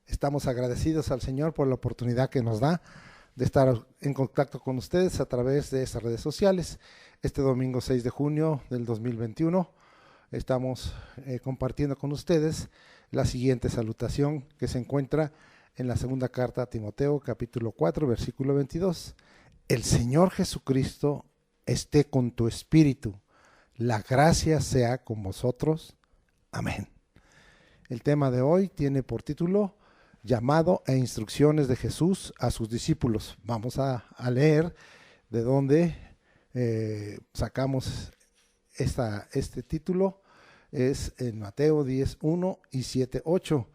Estamos agradecidos al Señor por la oportunidad que nos da de estar en contacto con ustedes a través de estas redes sociales. Este domingo 6 de junio del 2021 estamos compartiendo con ustedes la siguiente salutación que se encuentra en la segunda carta a Timoteo, capítulo 4, versículo 22. El Señor Jesucristo esté con tu espíritu. La gracia sea con vosotros. Amén. El tema de hoy tiene por título Llamado e instrucciones de Jesús a sus discípulos. Vamos a leer de dónde sacamos este título. Es en Mateo 10:1 y 7:8.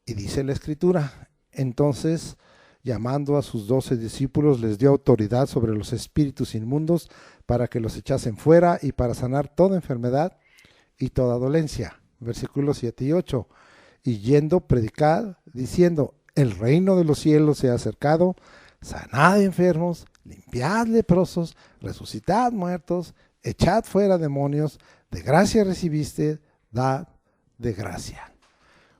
Y dice la Escritura: entonces, llamando a sus 12 discípulos, les dio autoridad sobre los espíritus inmundos para que los echasen fuera y para sanar toda enfermedad y toda dolencia. Versículos 7 y 8. Y yendo, predicad, diciendo: el reino de los cielos se ha acercado, sanad enfermos, limpiad leprosos, resucitad muertos, echad fuera demonios, de gracia recibiste, dad de gracia.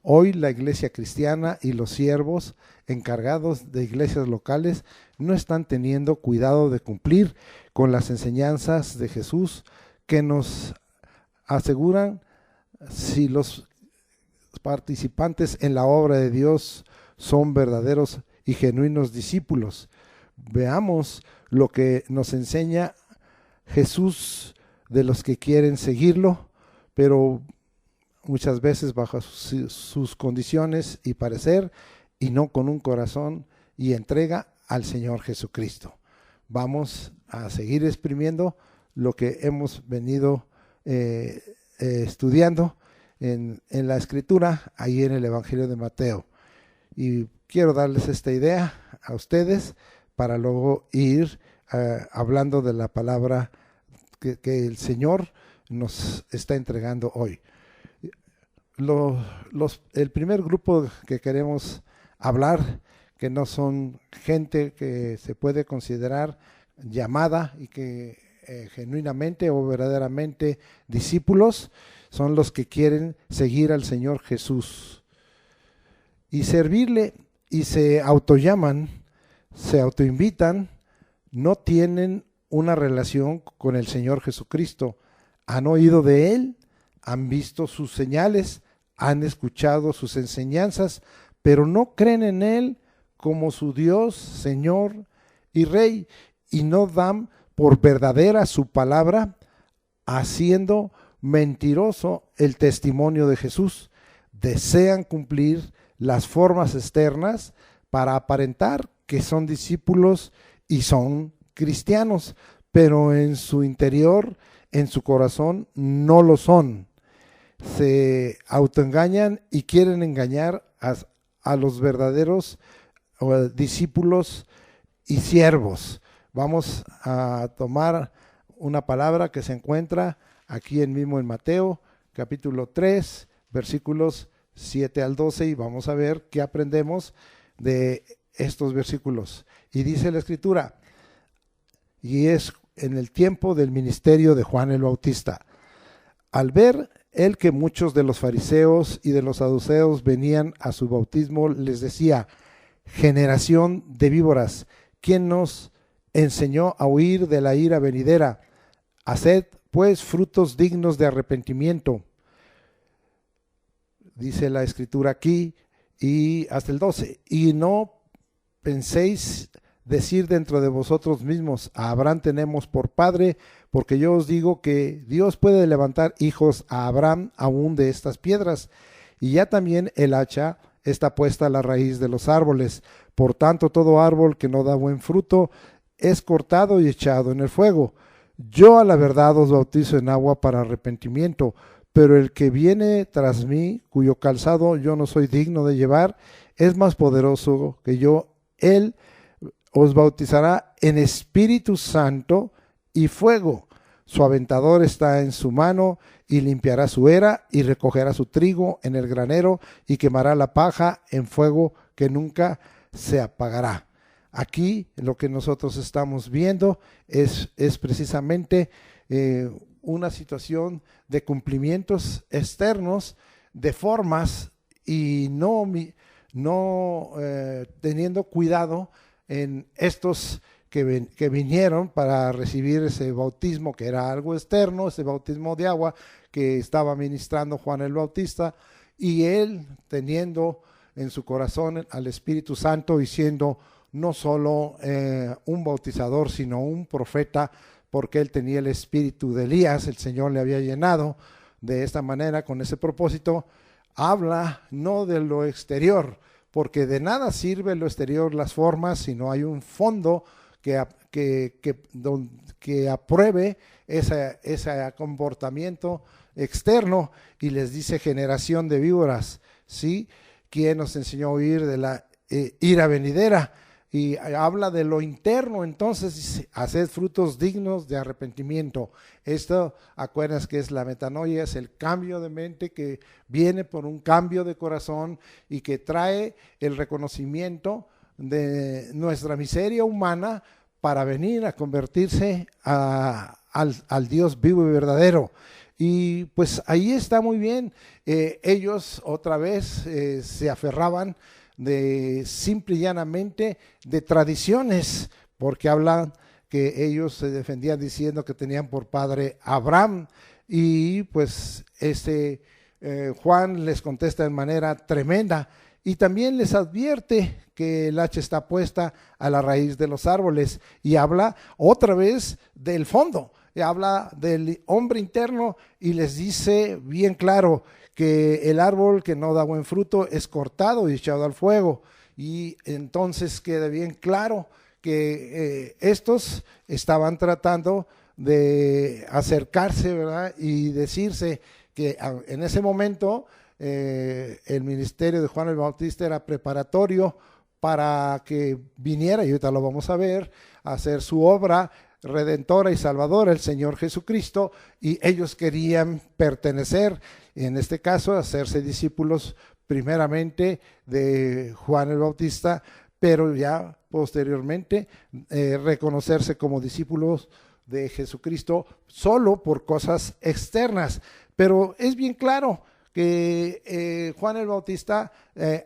Hoy la iglesia cristiana y los siervos encargados de iglesias locales no están teniendo cuidado de cumplir con las enseñanzas de Jesús que nos aseguran si los participantes en la obra de Dios son verdaderos y genuinos discípulos. Veamos lo que nos enseña Jesús de los que quieren seguirlo, pero muchas veces bajo sus condiciones y parecer, y no con un corazón y entrega al Señor Jesucristo. Vamos a seguir exprimiendo lo que hemos venido estudiando en la Escritura, ahí en el Evangelio de Mateo. Y quiero darles esta idea a ustedes para luego ir hablando de la palabra que el Señor nos está entregando hoy. El primer grupo que queremos hablar, que no son gente que se puede considerar llamada y que genuinamente o verdaderamente discípulos, son los que quieren seguir al Señor Jesús y servirle, y se autollaman, se autoinvitan, no tienen una relación con el Señor Jesucristo, han oído de Él, han visto sus señales, han escuchado sus enseñanzas, pero no creen en Él como su Dios, Señor y Rey, y no dan por verdadera su palabra, haciendo mentiroso el testimonio de Jesús. Desean cumplir las formas externas para aparentar que son discípulos y son cristianos, pero en su interior, en su corazón, no lo son. Se autoengañan y quieren engañar a los verdaderos discípulos y siervos. Vamos a tomar una palabra que se encuentra aquí mismo en Mateo, capítulo 3, versículos 7 al 12, y vamos a ver qué aprendemos de estos versículos. Y dice la Escritura, y es en el tiempo del ministerio de Juan el Bautista. Al ver él que muchos de los fariseos y de los saduceos venían a su bautismo, les decía: generación de víboras, ¿quién nos enseñó a huir de la ira venidera? Haced pues frutos dignos de arrepentimiento. Dice la Escritura aquí, y hasta el 12, y no penséis decir dentro de vosotros mismos: a Abraham tenemos por padre, porque yo os digo que Dios puede levantar hijos a Abraham aún de estas piedras. Y ya también el hacha está puesta a la raíz de los árboles. Por tanto, todo árbol que no da buen fruto es cortado y echado en el fuego. Yo a la verdad os bautizo en agua para arrepentimiento, pero el que viene tras mí, cuyo calzado yo no soy digno de llevar, es más poderoso que yo. Él os bautizará en Espíritu Santo y fuego. Su aventador está en su mano, y limpiará su era, y recogerá su trigo en el granero, y quemará la paja en fuego que nunca se apagará. Aquí lo que nosotros estamos viendo es precisamente una situación de cumplimientos externos, de formas, y no no teniendo cuidado en estos que vinieron para recibir ese bautismo, que era algo externo, ese bautismo de agua que estaba ministrando Juan el Bautista, y él teniendo en su corazón al Espíritu Santo y siendo no solo un bautizador, sino un profeta, porque él tenía el espíritu de Elías, el Señor le había llenado de esta manera, con ese propósito. Habla no de lo exterior, porque de nada sirve lo exterior, las formas, si no hay un fondo que apruebe ese comportamiento externo. Y les dice generación de víboras, ¿sí? ¿Quién nos enseñó a huir de la ira venidera? Y habla de lo interno. Entonces dice, haced frutos dignos de arrepentimiento. Esto, acuérdense que es la metanoia, es el cambio de mente que viene por un cambio de corazón y que trae el reconocimiento de nuestra miseria humana para venir a convertirse al Dios vivo y verdadero. Y pues ahí está muy bien. Ellos otra vez se aferraban de simple y llanamente de tradiciones, porque hablan que ellos se defendían diciendo que tenían por padre Abraham, y pues Juan les contesta de manera tremenda y también les advierte que el hacha está puesta a la raíz de los árboles, y habla otra vez del fondo, y habla del hombre interno, y les dice bien claro que el árbol que no da buen fruto es cortado y echado al fuego. Y entonces queda bien claro que estos estaban tratando de acercarse, ¿verdad? Y decirse que en ese momento el ministerio de Juan el Bautista era preparatorio para que viniera, y ahorita lo vamos a ver, a hacer su obra redentora y salvadora, el Señor Jesucristo, y ellos querían pertenecer, en este caso, hacerse discípulos primeramente de Juan el Bautista, pero ya posteriormente reconocerse como discípulos de Jesucristo solo por cosas externas. Pero es bien claro que Juan el Bautista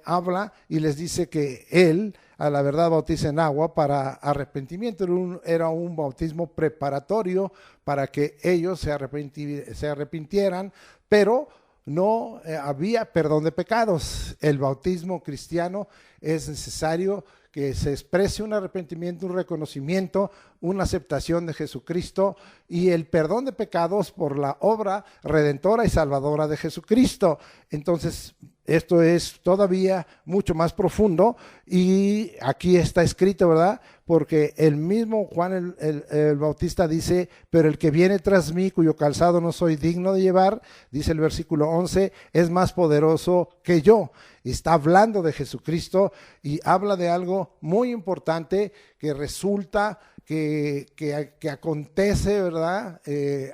habla y les dice que él a la verdad bautiza en agua para arrepentimiento. Era un bautismo preparatorio para que ellos se arrepintieran, pero no había perdón de pecados. El bautismo cristiano es necesario que se exprese un arrepentimiento, un reconocimiento, una aceptación de Jesucristo y el perdón de pecados por la obra redentora y salvadora de Jesucristo. Entonces, esto es todavía mucho más profundo, y aquí está escrito, ¿verdad? Porque el mismo Juan el Bautista dice, pero el que viene tras mí, cuyo calzado no soy digno de llevar, dice el versículo 11, es más poderoso que yo. Está hablando de Jesucristo y habla de algo muy importante que resulta que acontece, ¿verdad?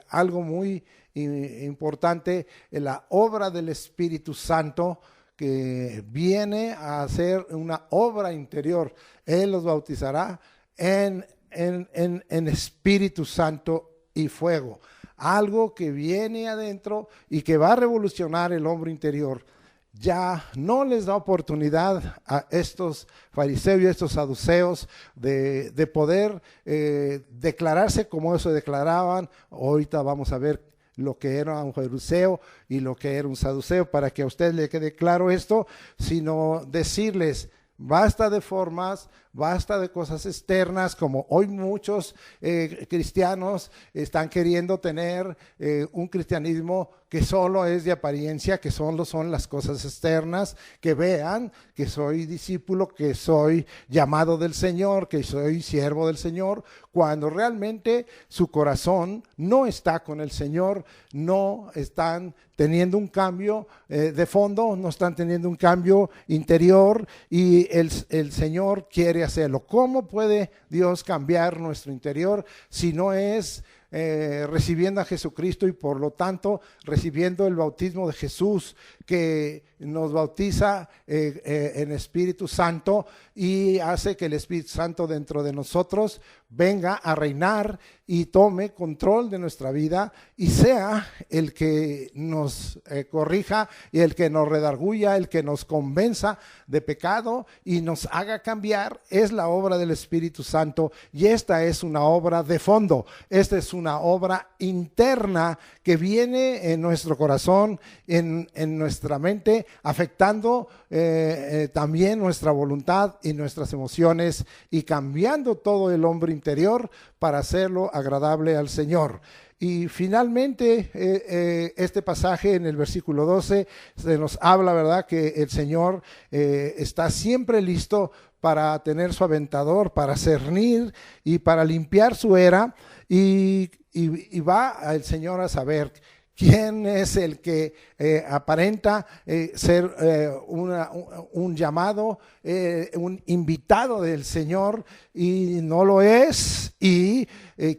Algo muy importante, la obra del Espíritu Santo, que viene a hacer una obra interior. Él los bautizará en Espíritu Santo y fuego, algo que viene adentro y que va a revolucionar el hombre interior. Ya no les da oportunidad a estos fariseos y a estos saduceos de poder declararse como eso declaraban. Ahorita vamos a ver lo que era un fariseo y lo que era un saduceo, para que a usted le quede claro esto, sino decirles, basta de formas, basta de cosas externas, como hoy muchos cristianos están queriendo tener un cristianismo que solo es de apariencia, que solo son las cosas externas, que vean que soy discípulo, que soy llamado del Señor, que soy siervo del Señor, cuando realmente su corazón no está con el Señor, no están teniendo un cambio de fondo, no están teniendo un cambio interior, y el Señor quiere hacerlo. ¿Cómo puede Dios cambiar nuestro interior si no es recibiendo a Jesucristo y por lo tanto recibiendo el bautismo de Jesús, que nos bautiza en Espíritu Santo y hace que el Espíritu Santo dentro de nosotros venga a reinar y tome control de nuestra vida y sea el que nos corrija y el que nos redarguya, el que nos convenza de pecado y nos haga cambiar. Es la obra del Espíritu Santo y esta es una obra de fondo, esta es una obra interna que viene en nuestro corazón, en nuestra mente, afectando también nuestra voluntad y nuestras emociones y cambiando todo el hombre interior para hacerlo agradable al Señor. Y finalmente este pasaje en el versículo 12 se nos habla, ¿verdad?, que el Señor está siempre listo para tener su aventador, para cernir y para limpiar su era y va el Señor a saber quién es el que aparenta ser un llamado, un invitado del Señor y no lo es, y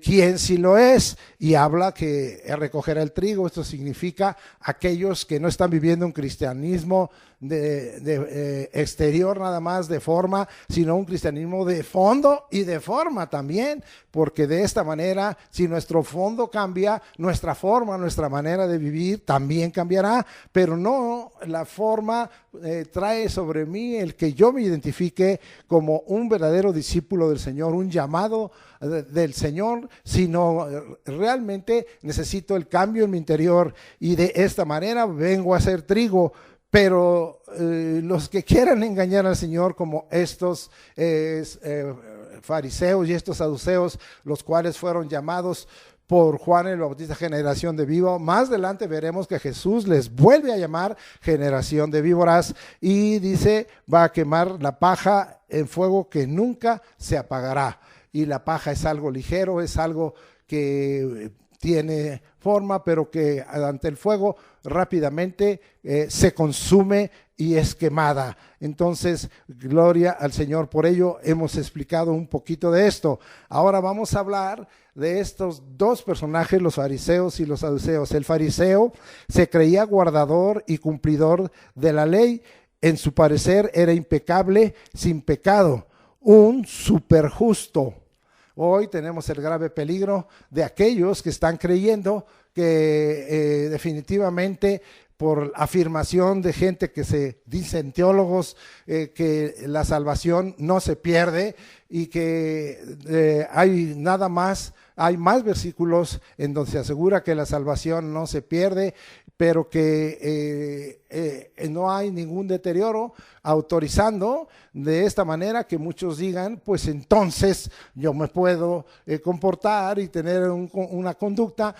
quién sí lo es, y habla que recogerá el trigo. Esto significa aquellos que no están viviendo un cristianismo de exterior nada más, de forma, sino un cristianismo de fondo y de forma también, porque de esta manera, si nuestro fondo cambia, nuestra forma, nuestra manera de vivir también cambiará, pero no la forma trae sobre mí el que yo me identifique como un verdadero discípulo del Señor, un llamado del Señor, sino realmente necesito el cambio en mi interior y de esta manera vengo a ser trigo. Pero los que quieran engañar al Señor, como estos fariseos y estos saduceos, los cuales fueron llamados por Juan el Bautista generación de víboras, más adelante veremos que Jesús les vuelve a llamar generación de víboras y dice, va a quemar la paja en fuego que nunca se apagará. Y la paja es algo ligero, es algo que tiene forma, pero que ante el fuego rápidamente se consume y es quemada. Entonces, gloria al Señor. Por ello hemos explicado un poquito de esto. Ahora vamos a hablar de estos dos personajes, los fariseos y los saduceos. El fariseo se creía guardador y cumplidor de la ley. En su parecer era impecable, sin pecado, un superjusto. Hoy tenemos el grave peligro de aquellos que están creyendo que definitivamente por afirmación de gente que se dicen teólogos, que la salvación no se pierde y que hay más versículos en donde se asegura que la salvación no se pierde, pero que no hay ningún deterioro, autorizando de esta manera que muchos digan, pues entonces yo me puedo comportar y tener una conducta,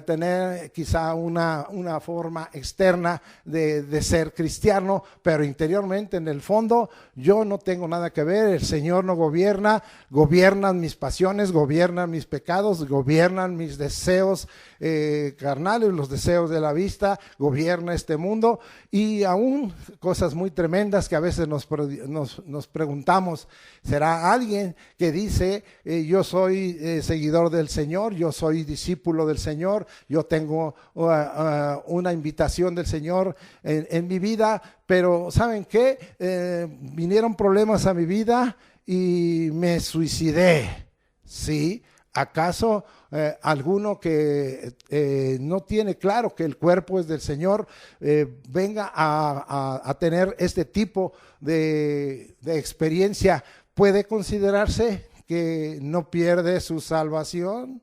tener quizá una forma externa de ser cristiano, pero interiormente en el fondo yo no tengo nada que ver, el Señor no gobierna, gobiernan mis pasiones, gobiernan mis pecados, gobiernan mis deseos carnales, los deseos de la vista, gobierna este mundo y aún cosas muy tremendas que a veces nos preguntamos, ¿será alguien que dice yo soy seguidor del Señor, yo soy discípulo del Señor, yo tengo una invitación del Señor en mi vida, pero ¿saben qué? Vinieron problemas a mi vida y me suicidé? ¿Sí? ¿Acaso alguno que no tiene claro que el cuerpo es del Señor venga a tener este tipo de experiencia? ¿Puede considerarse que no pierde su salvación?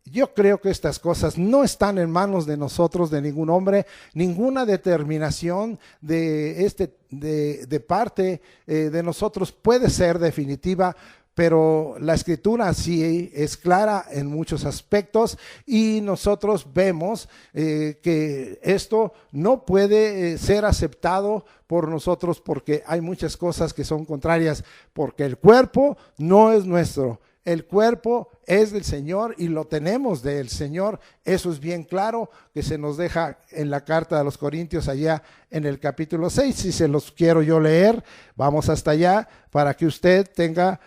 Yo creo que estas cosas no están en manos de nosotros, de ningún hombre, ninguna determinación de parte de nosotros puede ser definitiva, pero la Escritura sí es clara en muchos aspectos y nosotros vemos que esto no puede ser aceptado por nosotros porque hay muchas cosas que son contrarias, porque el cuerpo no es nuestro. El cuerpo es del Señor y lo tenemos del Señor. Eso es bien claro que se nos deja en la carta de los Corintios allá en el capítulo 6. Si se los quiero yo leer, vamos hasta allá para que usted tenga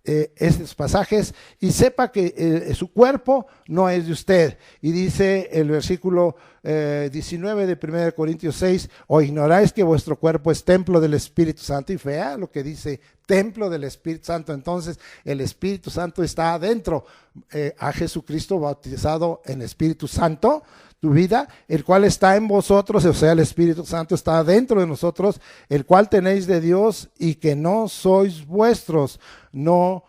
estos pasajes y sepa que su cuerpo no es de usted. Y dice el versículo 19 de 1 Corintios 6, o ignoráis que vuestro cuerpo es templo del Espíritu Santo. Y vea lo que dice, templo del Espíritu Santo. Entonces el Espíritu Santo está adentro. A Jesucristo bautizado en Espíritu Santo, tu vida, el cual está en vosotros, o sea, el Espíritu Santo está dentro de nosotros, el cual tenéis de Dios y que no sois vuestros, no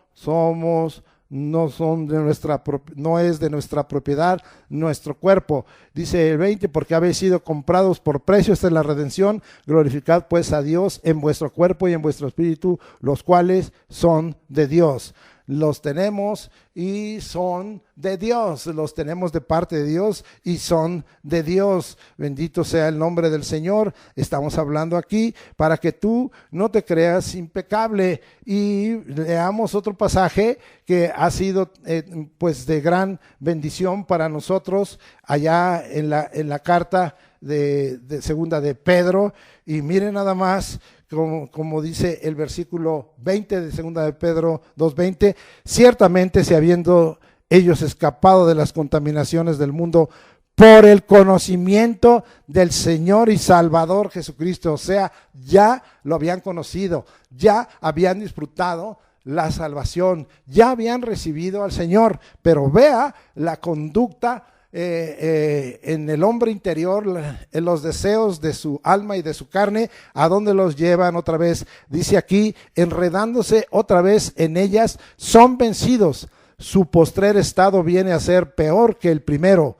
es de nuestra propiedad nuestro cuerpo. Dice el 20, porque habéis sido comprados por precio, esta es la redención, glorificad pues a Dios en vuestro cuerpo y en vuestro espíritu, los cuales son de Dios. Los tenemos y son de Dios, los tenemos de parte de Dios y son de Dios. Bendito sea el nombre del Señor. Estamos hablando aquí para que tú no te creas impecable. Y leamos otro pasaje que ha sido pues de gran bendición para nosotros allá en la carta de segunda de Pedro. Y miren nada más como dice el versículo 20 de segunda de Pedro 2:20, ciertamente si habiendo ellos escapado de las contaminaciones del mundo por el conocimiento del Señor y Salvador Jesucristo, o sea, ya lo habían conocido, ya habían disfrutado la salvación, ya habían recibido al Señor, pero vea la conducta en el hombre interior, en los deseos de su alma y de su carne, a dónde los llevan otra vez. Dice aquí, enredándose otra vez en ellas, son vencidos. Su postrer estado viene a ser peor que el primero,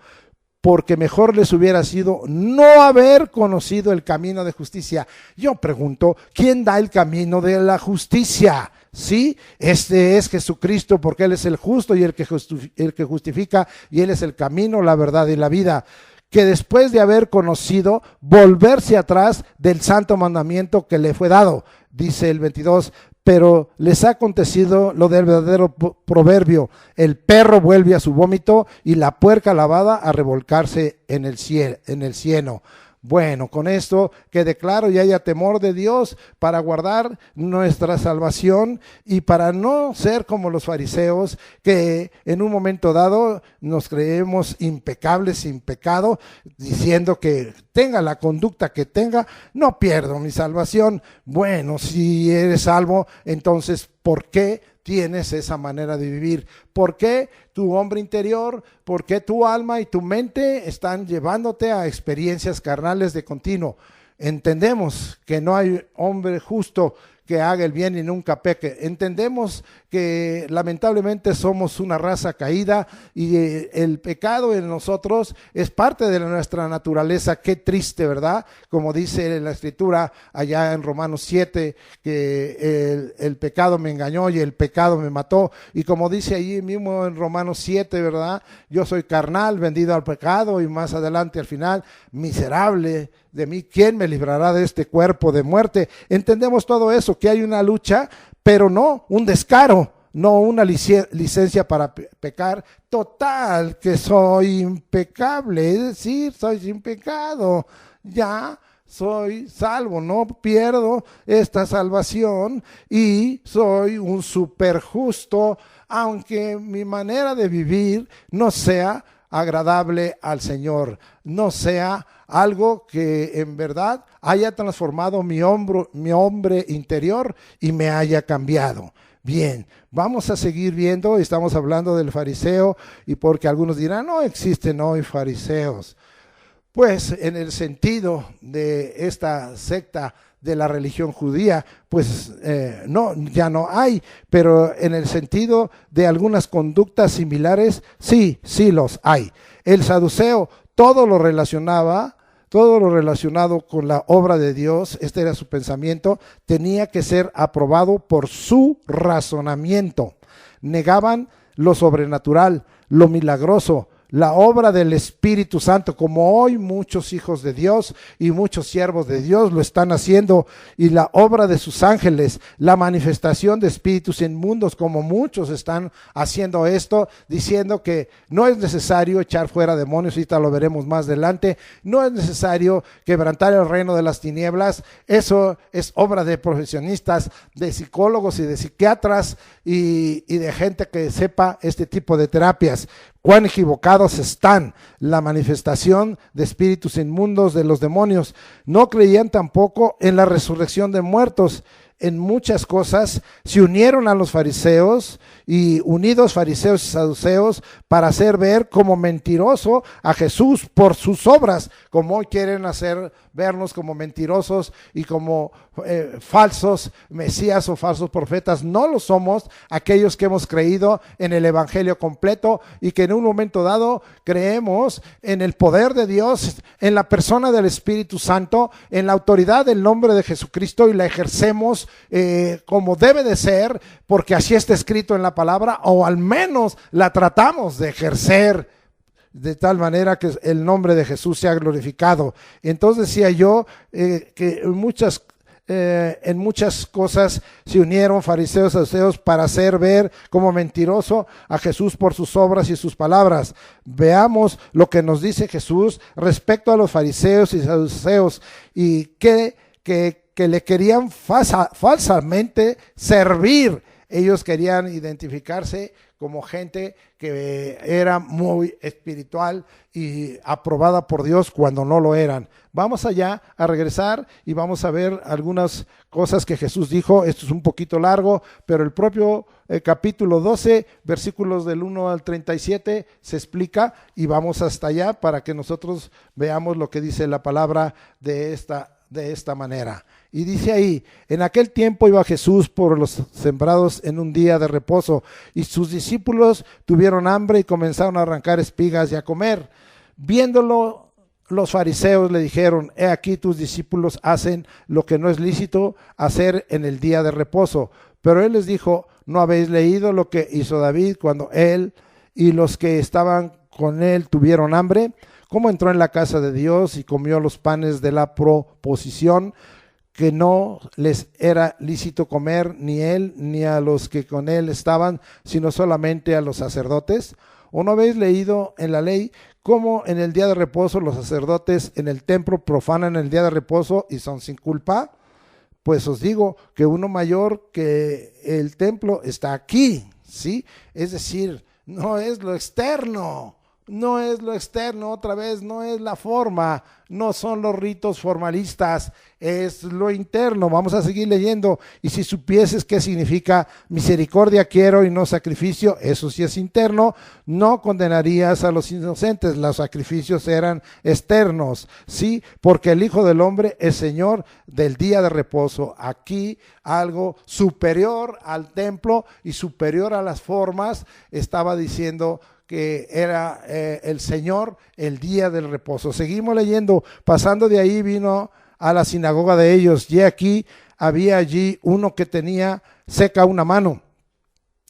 porque mejor les hubiera sido no haber conocido el camino de justicia. Yo pregunto, ¿quién da el camino de la justicia? Sí, este es Jesucristo, porque Él es el justo y el que justifica, y Él es el camino, la verdad y la vida. Que después de haber conocido, volverse atrás del santo mandamiento que le fue dado. Dice el 22, pero les ha acontecido lo del verdadero proverbio: el perro vuelve a su vómito y la puerca lavada a revolcarse en el cieno. Bueno, con esto quede claro y haya temor de Dios para guardar nuestra salvación y para no ser como los fariseos, que en un momento dado nos creemos impecables, sin pecado, diciendo que tenga la conducta que tenga, no pierdo mi salvación. Bueno, si eres salvo, entonces, ¿por qué tienes esa manera de vivir? ¿Por qué tu hombre interior, por qué tu alma y tu mente están llevándote a experiencias carnales de continuo? Entendemos que no hay hombre justo que haga el bien y nunca peque. Entendemos que lamentablemente somos una raza caída y el pecado en nosotros es parte de nuestra naturaleza. Qué triste, ¿verdad? Como dice la Escritura allá en Romanos 7, que el pecado me engañó y el pecado me mató. Y como dice allí mismo en Romanos 7, ¿verdad? Yo soy carnal, vendido al pecado, y más adelante al final, miserable de mí, ¿quién me librará de este cuerpo de muerte? Entendemos todo eso, que hay una lucha, pero no un descaro, no una licencia para pecar. Total, que soy impecable, es decir, soy sin pecado, ya soy salvo, no pierdo esta salvación y soy un super justo, aunque mi manera de vivir no sea agradable al Señor, no sea algo que en verdad haya transformado mi hombre interior y me haya cambiado. Bien, vamos a seguir viendo. Estamos hablando del fariseo, y porque algunos dirán, no existen hoy fariseos. Pues en el sentido de esta secta de la religión judía, pues no, ya no hay, pero en el sentido de algunas conductas similares, sí los hay. El saduceo todo lo relacionado con la obra de Dios, este era su pensamiento, tenía que ser aprobado por su razonamiento. Negaban lo sobrenatural, lo milagroso, la obra del Espíritu Santo, como hoy muchos hijos de Dios y muchos siervos de Dios lo están haciendo, y la obra de sus ángeles, la manifestación de espíritus inmundos, como muchos están haciendo esto, diciendo que no es necesario echar fuera demonios, ahorita lo veremos más adelante, no es necesario quebrantar el reino de las tinieblas. Eso es obra de profesionistas, de psicólogos y de psiquiatras y de gente que sepa este tipo de terapias. Cuán equivocados están. La manifestación de espíritus inmundos de los demonios. No creían tampoco en la resurrección de muertos. En muchas cosas se unieron a los fariseos, y unidos fariseos y saduceos, para hacer ver como mentiroso a Jesús por sus obras, como hoy quieren hacer vernos como mentirosos y como falsos mesías o falsos profetas. No lo somos aquellos que hemos creído en el evangelio completo y que en un momento dado creemos en el poder de Dios, en la persona del Espíritu Santo, en la autoridad del nombre de Jesucristo, y la ejercemos como debe de ser, porque así está escrito en la palabra, o al menos la tratamos de ejercer de tal manera que el nombre de Jesús sea glorificado. Entonces decía yo que en muchas cosas se unieron fariseos y saduceos para hacer ver como mentiroso a Jesús por sus obras y sus palabras. Veamos lo que nos dice Jesús respecto a los fariseos y saduceos, y que le querían falsamente servir. Ellos querían identificarse como gente que era muy espiritual y aprobada por Dios cuando no lo eran. Vamos allá a regresar y vamos a ver algunas cosas que Jesús dijo. Esto es un poquito largo, pero el propio capítulo 12, versículos del 1 al 37 se explica, y vamos hasta allá para que nosotros veamos lo que dice la palabra de esta manera. Y dice ahí: en aquel tiempo iba Jesús por los sembrados en un día de reposo, y sus discípulos tuvieron hambre y comenzaron a arrancar espigas y a comer. Viéndolo, los fariseos le dijeron: he aquí tus discípulos hacen lo que no es lícito hacer en el día de reposo. Pero él les dijo: ¿no habéis leído lo que hizo David cuando él y los que estaban con él tuvieron hambre? ¿Cómo entró en la casa de Dios y comió los panes de la proposición, que no les era lícito comer ni él ni a los que con él estaban, sino solamente a los sacerdotes? ¿O no habéis leído en la ley cómo en el día de reposo los sacerdotes en el templo profanan el día de reposo y son sin culpa? Pues os digo que uno mayor que el templo está aquí, ¿sí? Es decir, no es lo externo. No es lo externo, otra vez, no es la forma, no son los ritos formalistas, es lo interno. Vamos a seguir leyendo. Y si supieses qué significa misericordia quiero y no sacrificio, eso sí es interno, no condenarías a los inocentes. Los sacrificios eran externos, sí, porque el Hijo del Hombre es Señor del día de reposo. Aquí algo superior al templo y superior a las formas estaba diciendo que era el Señor el día del reposo. Seguimos leyendo. Pasando de ahí vino a la sinagoga de ellos, y aquí había allí uno que tenía seca una mano,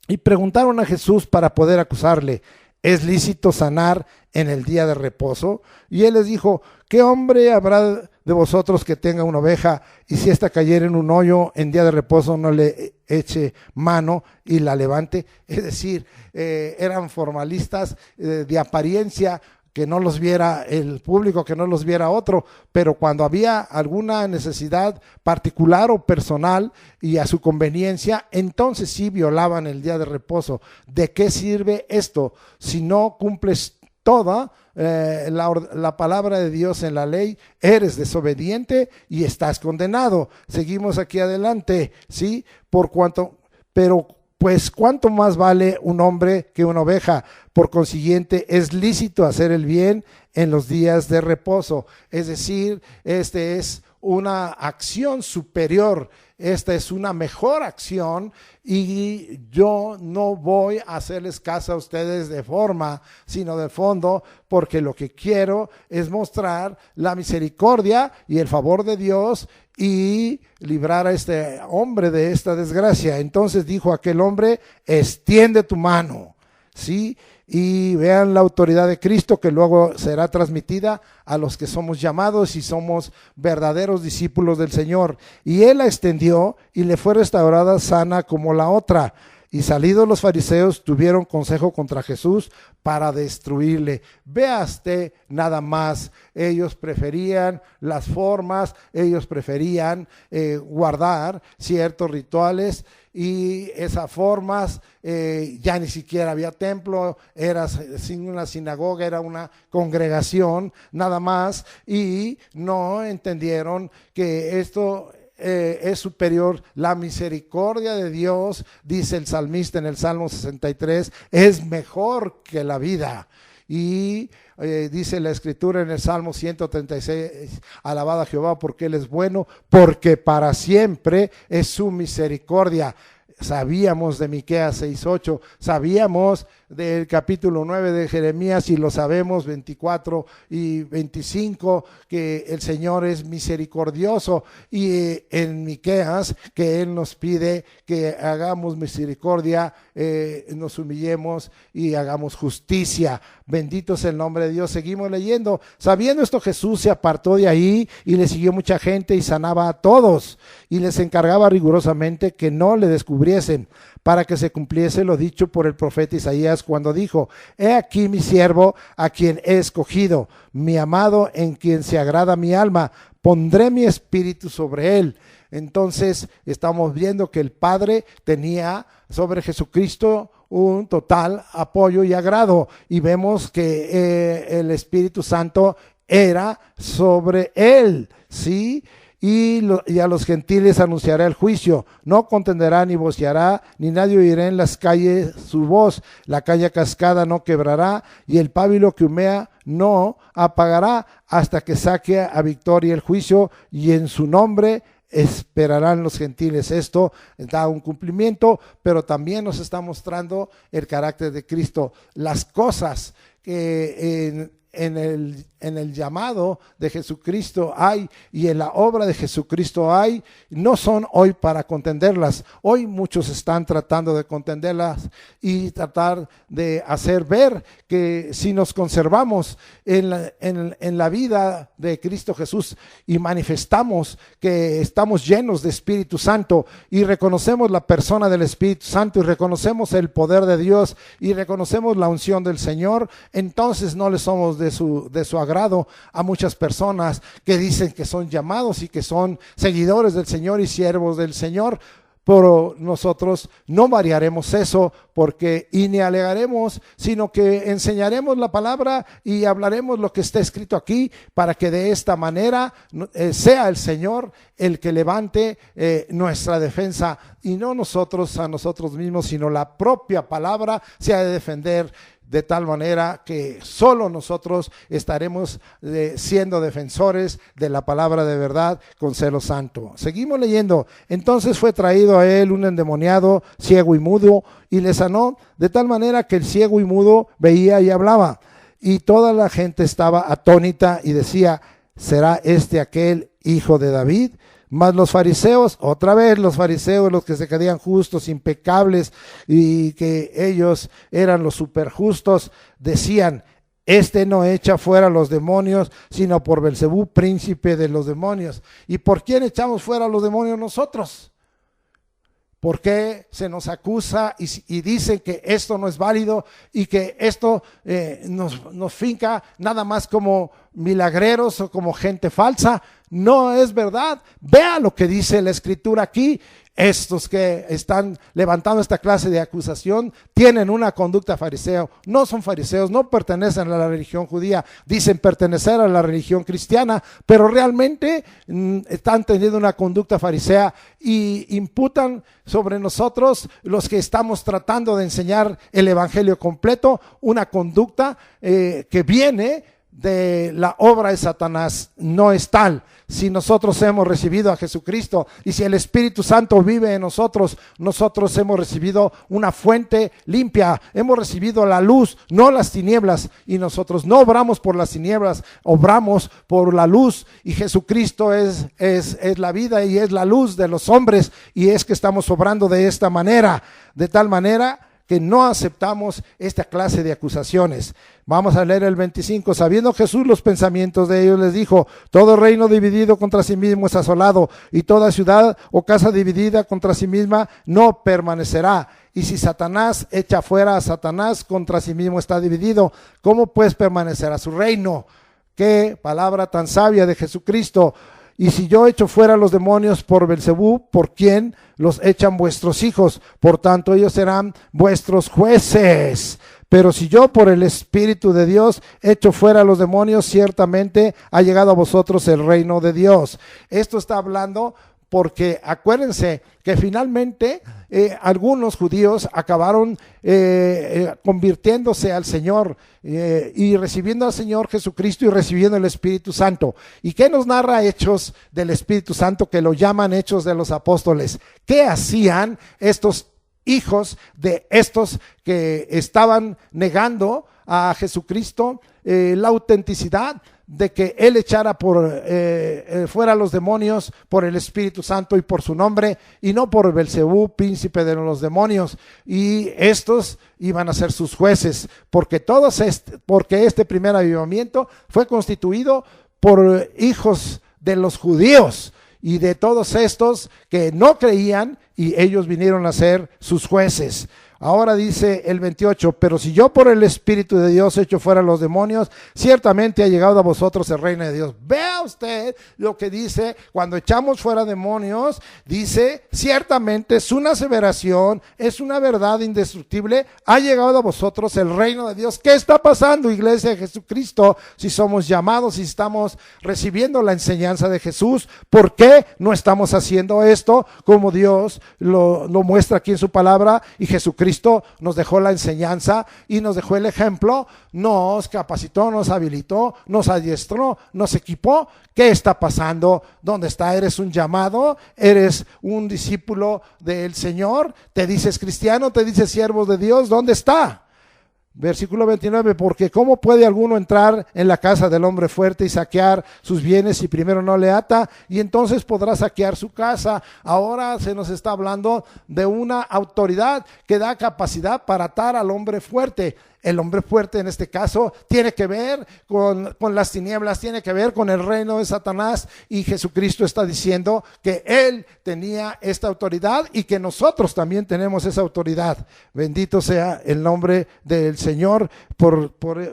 y preguntaron a Jesús para poder acusarle: ¿es lícito sanar en el día de reposo? Y él les dijo: ¿qué hombre habrá de vosotros que tenga una oveja, y si ésta cayera en un hoyo en día de reposo, no le eche mano y la levante? Es decir, eran formalistas de apariencia, que no los viera el público, que no los viera otro, pero cuando había alguna necesidad particular o personal y a su conveniencia, entonces sí violaban el día de reposo. ¿De qué sirve esto? Si no cumples toda la palabra de Dios en la ley, eres desobediente y estás condenado. Seguimos aquí adelante, ¿sí? Pues cuánto más vale un hombre que una oveja. Por consiguiente, es lícito hacer el bien en los días de reposo. Es decir, este es una acción superior, esta es una mejor acción, y yo no voy a hacerles caso a ustedes de forma, sino de fondo, porque lo que quiero es mostrar la misericordia y el favor de Dios y librar a este hombre de esta desgracia. Entonces dijo aquel hombre: extiende tu mano. ¿sí? Y vean la autoridad de Cristo que luego será transmitida a los que somos llamados y somos verdaderos discípulos del Señor. Y Él la extendió y le fue restaurada sana como la otra. Y salidos los fariseos tuvieron consejo contra Jesús para destruirle. Vea usted nada más, ellos preferían las formas, ellos preferían guardar ciertos rituales y esas formas, ya ni siquiera había templo, era sin una sinagoga, era una congregación nada más, y no entendieron que esto es superior. La misericordia de Dios, dice el salmista en el Salmo 63, es mejor que la vida. Y dice la escritura en el Salmo 136, alabad a Jehová porque Él es bueno, porque para siempre es su misericordia. Sabíamos de Miqueas 6:8, sabíamos del capítulo 9 de Jeremías y lo sabemos 24 y 25 que el Señor es misericordioso, y en Miqueas que Él nos pide que hagamos misericordia, nos humillemos y hagamos justicia. Bendito es el nombre de Dios. Seguimos leyendo. Sabiendo esto, Jesús se apartó de ahí y le siguió mucha gente y sanaba a todos y les encargaba rigurosamente que no le descubriesen, para que se cumpliese lo dicho por el profeta Isaías cuando dijo: he aquí mi siervo a quien he escogido, mi amado en quien se agrada mi alma, pondré mi espíritu sobre él. Entonces estamos viendo que el Padre tenía sobre Jesucristo un total apoyo y agrado, y vemos que el Espíritu Santo era sobre él, ¿sí? Y a los gentiles anunciará el juicio, no contenderá ni voceará, ni nadie oirá en las calles su voz, la caña cascada no quebrará, y el pábilo que humea no apagará, hasta que saque a victoria el juicio, y en su nombre esperarán los gentiles. Esto da un cumplimiento, pero también nos está mostrando el carácter de Cristo. Las cosas que en el llamado de Jesucristo hay y en la obra de Jesucristo hay, no son hoy para contenderlas. Hoy muchos están tratando de contenderlas y tratar de hacer ver que si nos conservamos en la vida de Cristo Jesús y manifestamos que estamos llenos de Espíritu Santo y reconocemos la persona del Espíritu Santo y reconocemos el poder de Dios y reconocemos la unción del Señor, entonces no le somos de su agrado a muchas personas que dicen que son llamados y que son seguidores del Señor y siervos del Señor. Pero nosotros no variaremos eso y ni alegaremos, sino que enseñaremos la palabra y hablaremos lo que está escrito aquí, para que de esta manera sea el Señor el que levante nuestra defensa, y no nosotros a nosotros mismos, sino la propia palabra se ha de defender, de tal manera que solo nosotros estaremos siendo defensores de la palabra de verdad con celo santo. Seguimos leyendo. Entonces fue traído a él un endemoniado, ciego y mudo, y le sanó, de tal manera que el ciego y mudo veía y hablaba. Y toda la gente estaba atónita y decía: ¿será este aquel hijo de David? Mas los fariseos, otra vez los fariseos, los que se creían justos, impecables, y que ellos eran los superjustos, decían: este no echa fuera los demonios, sino por Belzebú, príncipe de los demonios. ¿Y por quién echamos fuera los demonios nosotros? ¿Por qué se nos acusa y dicen que esto no es válido y que esto nos finca nada más como milagreros o como gente falsa? No es verdad. Vea lo que dice la Escritura aquí. Estos que están levantando esta clase de acusación tienen una conducta fariseo. No son fariseos, no pertenecen a la religión judía, dicen pertenecer a la religión cristiana, pero realmente están teniendo una conducta farisea y imputan sobre nosotros, los que estamos tratando de enseñar el evangelio completo, una conducta que viene de la obra de Satanás. No es tal. Si nosotros hemos recibido a Jesucristo y si el Espíritu Santo vive en nosotros, nosotros hemos recibido una fuente limpia, hemos recibido la luz, no las tinieblas, y nosotros no obramos por las tinieblas, obramos por la luz, y Jesucristo es la vida y es la luz de los hombres, y es que estamos obrando de esta manera, de tal manera que no aceptamos esta clase de acusaciones. Vamos a leer el 25. Sabiendo Jesús los pensamientos de ellos, les dijo: todo reino dividido contra sí mismo es asolado, y toda ciudad o casa dividida contra sí misma no permanecerá. Y si Satanás echa fuera a Satanás, contra sí mismo está dividido. ¿Cómo pues permanecerá su reino? Qué palabra tan sabia de Jesucristo. Y si yo echo fuera los demonios por Belzebú, ¿por quién los echan vuestros hijos? Por tanto, ellos serán vuestros jueces. Pero si yo por el Espíritu de Dios echo fuera los demonios, ciertamente ha llegado a vosotros el reino de Dios. Esto está hablando porque acuérdense que finalmente algunos judíos acabaron convirtiéndose al Señor y recibiendo al Señor Jesucristo y recibiendo el Espíritu Santo. ¿Y qué nos narra Hechos del Espíritu Santo, que lo llaman Hechos de los Apóstoles? ¿Qué hacían estos hijos de estos que estaban negando a Jesucristo la autenticidad de que Él echara fuera los demonios por el Espíritu Santo y por su nombre, y no por Belzebú, príncipe de los demonios? Y estos iban a ser sus jueces, porque este primer avivamiento fue constituido por hijos de los judíos y de todos estos que no creían, y ellos vinieron a ser sus jueces. Ahora dice el 28, pero si yo por el Espíritu de Dios echo fuera los demonios, ciertamente ha llegado a vosotros el reino de Dios. Vea usted lo que dice cuando echamos fuera demonios. Dice, ciertamente es una aseveración, es una verdad indestructible, ha llegado a vosotros el reino de Dios. ¿Qué está pasando, iglesia de Jesucristo? Si somos llamados, si estamos recibiendo la enseñanza de Jesús, ¿por qué no estamos haciendo esto como Dios lo muestra aquí en su palabra? Y Jesucristo nos dejó la enseñanza y nos dejó el ejemplo, nos capacitó, nos habilitó, nos adiestró, nos equipó. ¿Qué está pasando? ¿Dónde está? ¿Eres un llamado? ¿Eres un discípulo del Señor? ¿Te dices cristiano? ¿Te dices siervo de Dios? ¿Dónde está? Versículo 29, porque ¿cómo puede alguno entrar en la casa del hombre fuerte y saquear sus bienes si primero no le ata? Y entonces podrá saquear su casa. Ahora se nos está hablando de una autoridad que da capacidad para atar al hombre fuerte. El hombre fuerte en este caso tiene que ver con las tinieblas, tiene que ver con el reino de Satanás, y Jesucristo está diciendo que Él tenía esta autoridad y que nosotros también tenemos esa autoridad. Bendito sea el nombre del Señor.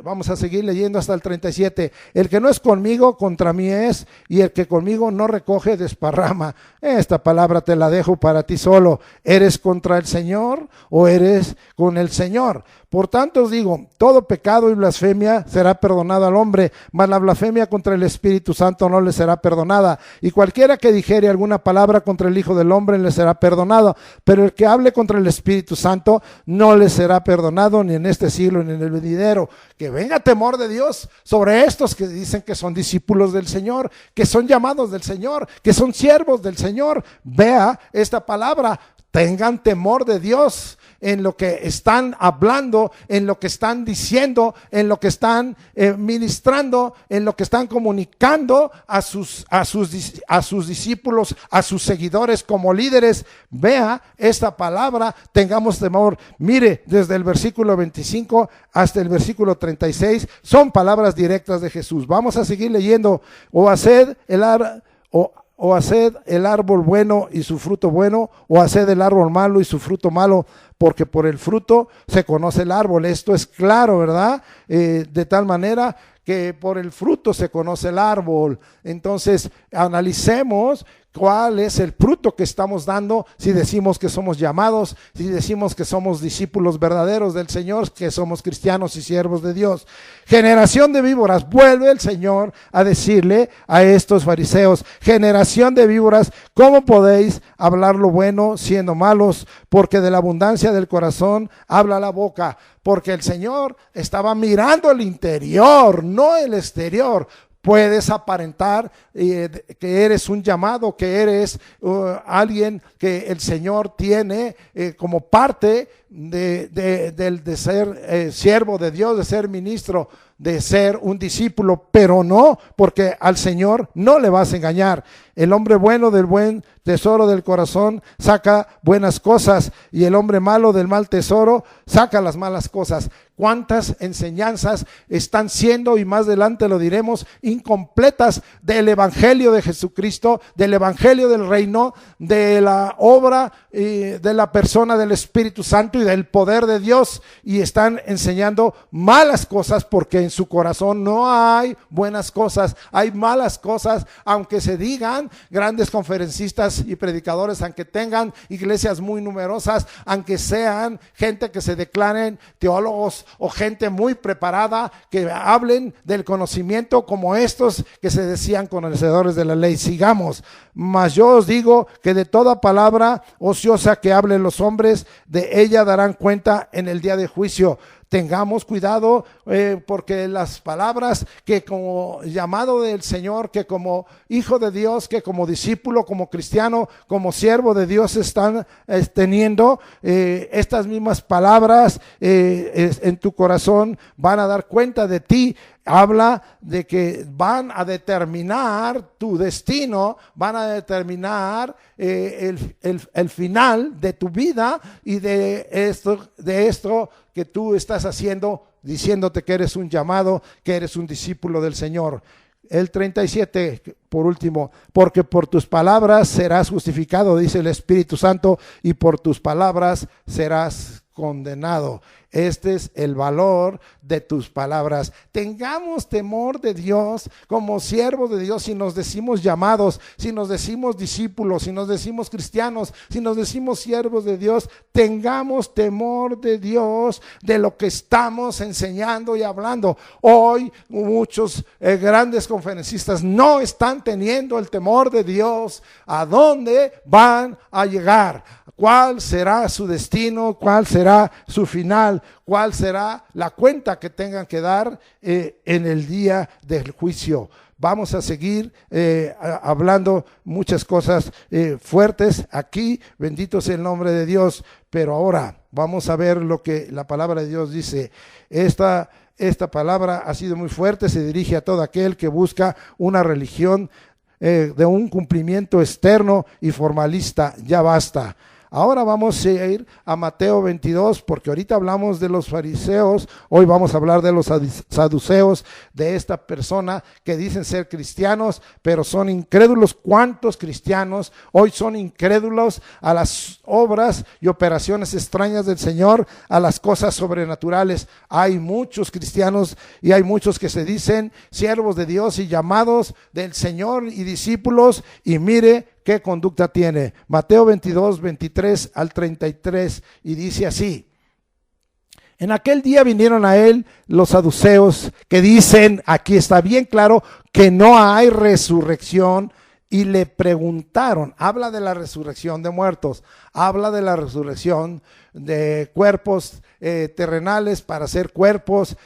Vamos a seguir leyendo hasta el 37. El que no es conmigo, contra mí es, y el que conmigo no recoge, desparrama. Esta palabra te la dejo para ti solo. ¿Eres contra el Señor o eres con el Señor? Por tanto os digo, todo pecado y blasfemia será perdonado al hombre, mas la blasfemia contra el Espíritu Santo no le será perdonada. Y cualquiera que dijere alguna palabra contra el Hijo del Hombre le será perdonado, pero el que hable contra el Espíritu Santo no le será perdonado, ni en este siglo ni en el venidero. Que venga temor de Dios sobre estos que dicen que son discípulos del Señor, que son llamados del Señor, que son siervos del Señor. Vea esta palabra: tengan temor de Dios en lo que están hablando, en lo que están diciendo, en lo que están ministrando, en lo que están comunicando a sus discípulos, a sus seguidores como líderes. Vea esta palabra: tengamos temor. Mire, desde el versículo 25 hasta el versículo 36 son palabras directas de Jesús. Vamos a seguir leyendo. O haced el árbol bueno y su fruto bueno, o haced el árbol malo y su fruto malo, porque por el fruto se conoce el árbol. Esto es claro, ¿verdad? De tal manera que por el fruto se conoce el árbol. Entonces, analicemos cuál es el fruto que estamos dando, si decimos que somos llamados, si decimos que somos discípulos verdaderos del Señor, que somos cristianos y siervos de Dios. Generación de víboras, vuelve el Señor a decirle a estos fariseos: generación de víboras, ¿cómo podéis hablar lo bueno siendo malos? Porque de la abundancia del corazón habla la boca. Porque el Señor estaba mirando el interior, no el exterior. Puedes aparentar que eres un llamado, que eres alguien que el Señor tiene como parte de ser siervo de Dios, de ser ministro, de ser un discípulo, pero no, porque al Señor no le vas a engañar. El hombre bueno del buen tesoro del corazón saca buenas cosas, y el hombre malo del mal tesoro saca las malas cosas. ¿Cuántas enseñanzas están siendo, y más adelante lo diremos, incompletas del Evangelio de Jesucristo, del Evangelio del reino, de la obra y de la persona del Espíritu Santo y del poder de Dios? Y están enseñando malas cosas, porque en su corazón no hay buenas cosas, hay malas cosas. Aunque se digan grandes conferencistas y predicadores, aunque tengan iglesias muy numerosas, aunque sean gente que se declaren teólogos o gente muy preparada, que hablen del conocimiento como estos que se decían conocedores de la ley, sigamos. Mas yo os digo que de toda palabra ociosa que hablen los hombres, de ella darán cuenta en el día de juicio. Tengamos cuidado, porque las palabras que como llamado del Señor, que como hijo de Dios, que como discípulo, como cristiano, como siervo de Dios están teniendo, estas mismas palabras en tu corazón van a dar cuenta de ti. Habla de que van a determinar tu destino, van a determinar el final de tu vida, y de esto que tú estás haciendo, diciéndote que eres un llamado, que eres un discípulo del Señor. El 37, por último, porque por tus palabras serás justificado, dice el Espíritu Santo, y por tus palabras serás condenado. Este es el valor de tus palabras. Tengamos temor de Dios como siervos de Dios. Si nos decimos llamados, si nos decimos discípulos, si nos decimos cristianos, si nos decimos siervos de Dios, tengamos temor de Dios, de lo que estamos enseñando y hablando. Hoy muchos grandes conferencistas no están teniendo el temor de Dios. ¿A dónde van a llegar? ¿Cuál será su destino? ¿Cuál será su final? ¿Cuál será la cuenta que tengan que dar en el día del juicio? Vamos a seguir hablando muchas cosas fuertes aquí, bendito sea el nombre de Dios, pero ahora vamos a ver lo que la palabra de Dios dice. Esta palabra ha sido muy fuerte, se dirige a todo aquel que busca una religión de un cumplimiento externo y formalista. Ya basta. Ahora vamos a ir a Mateo 22, porque ahorita hablamos de los fariseos, hoy vamos a hablar de los saduceos, de esta persona que dicen ser cristianos, pero son incrédulos. ¿Cuántos cristianos hoy son incrédulos a las obras y operaciones extrañas del Señor, a las cosas sobrenaturales? Hay muchos cristianos y hay muchos que se dicen siervos de Dios y llamados del Señor y discípulos, y mire qué conducta tiene. Mateo 22, 23 al 33, y dice así: en aquel día vinieron a él los saduceos, que dicen, aquí está bien claro, que no hay resurrección, y le preguntaron. Habla de la resurrección de muertos, habla de la resurrección de cuerpos terrenales para ser cuerpos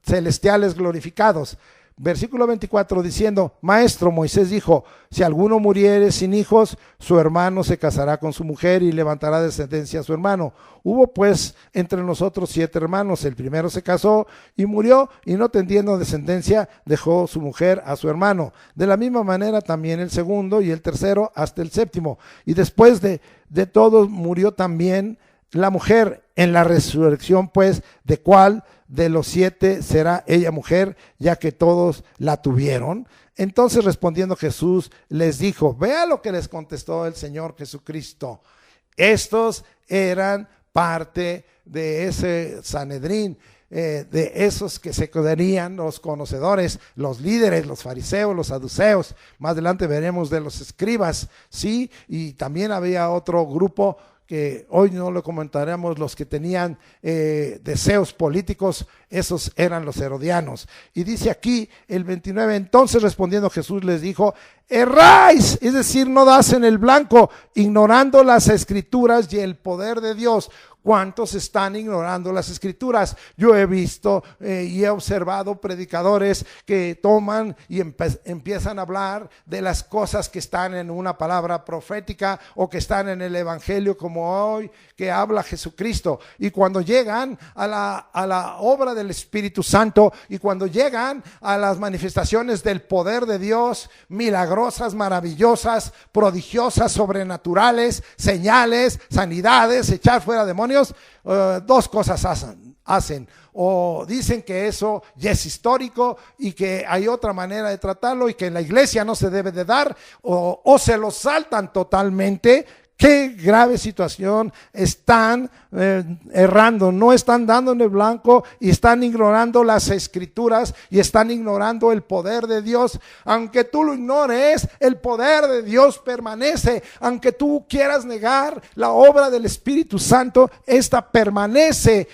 celestiales glorificados. Versículo 24 diciendo: Maestro, Moisés dijo, si alguno muriere sin hijos, su hermano se casará con su mujer y levantará descendencia a su hermano. Hubo pues entre nosotros 7 hermanos. El primero se casó y murió, y no teniendo descendencia, dejó su mujer a su hermano. De la misma manera también el segundo y el tercero hasta el séptimo. Y después de todos murió también la mujer. En la resurrección pues, ¿de cuál de los 7 será ella mujer, ya que todos la tuvieron? Entonces respondiendo Jesús les dijo, vea lo que les contestó el Señor Jesucristo. Estos eran parte de ese Sanedrín, de esos que se quedarían los conocedores, los líderes, los fariseos, los saduceos. Más adelante veremos de los escribas, sí, y también había otro grupo que hoy no lo comentaremos, los que tenían deseos políticos. Esos eran los herodianos. Y dice aquí el 29, entonces respondiendo Jesús les dijo, erráis, es decir, no das en el blanco, ignorando las escrituras y el poder de Dios. ¿Cuántos están ignorando las Escrituras? Yo he visto y he observado predicadores que toman y empiezan a hablar de las cosas que están en una palabra profética o que están en el Evangelio como hoy, que habla Jesucristo. Y cuando llegan a la obra del Espíritu Santo y cuando llegan a las manifestaciones del poder de Dios, milagrosas, maravillosas, prodigiosas, sobrenaturales, señales, sanidades, echar fuera demonios, dos cosas hacen. O dicen que eso ya es histórico y que hay otra manera de tratarlo y que en la iglesia no se debe de dar, o se lo saltan totalmente. Qué grave situación, están errando, no están dando en el blanco y están ignorando las Escrituras y están ignorando el poder de Dios. Aunque tú lo ignores, el poder de Dios permanece. Aunque tú quieras negar la obra del Espíritu Santo, esta permanece.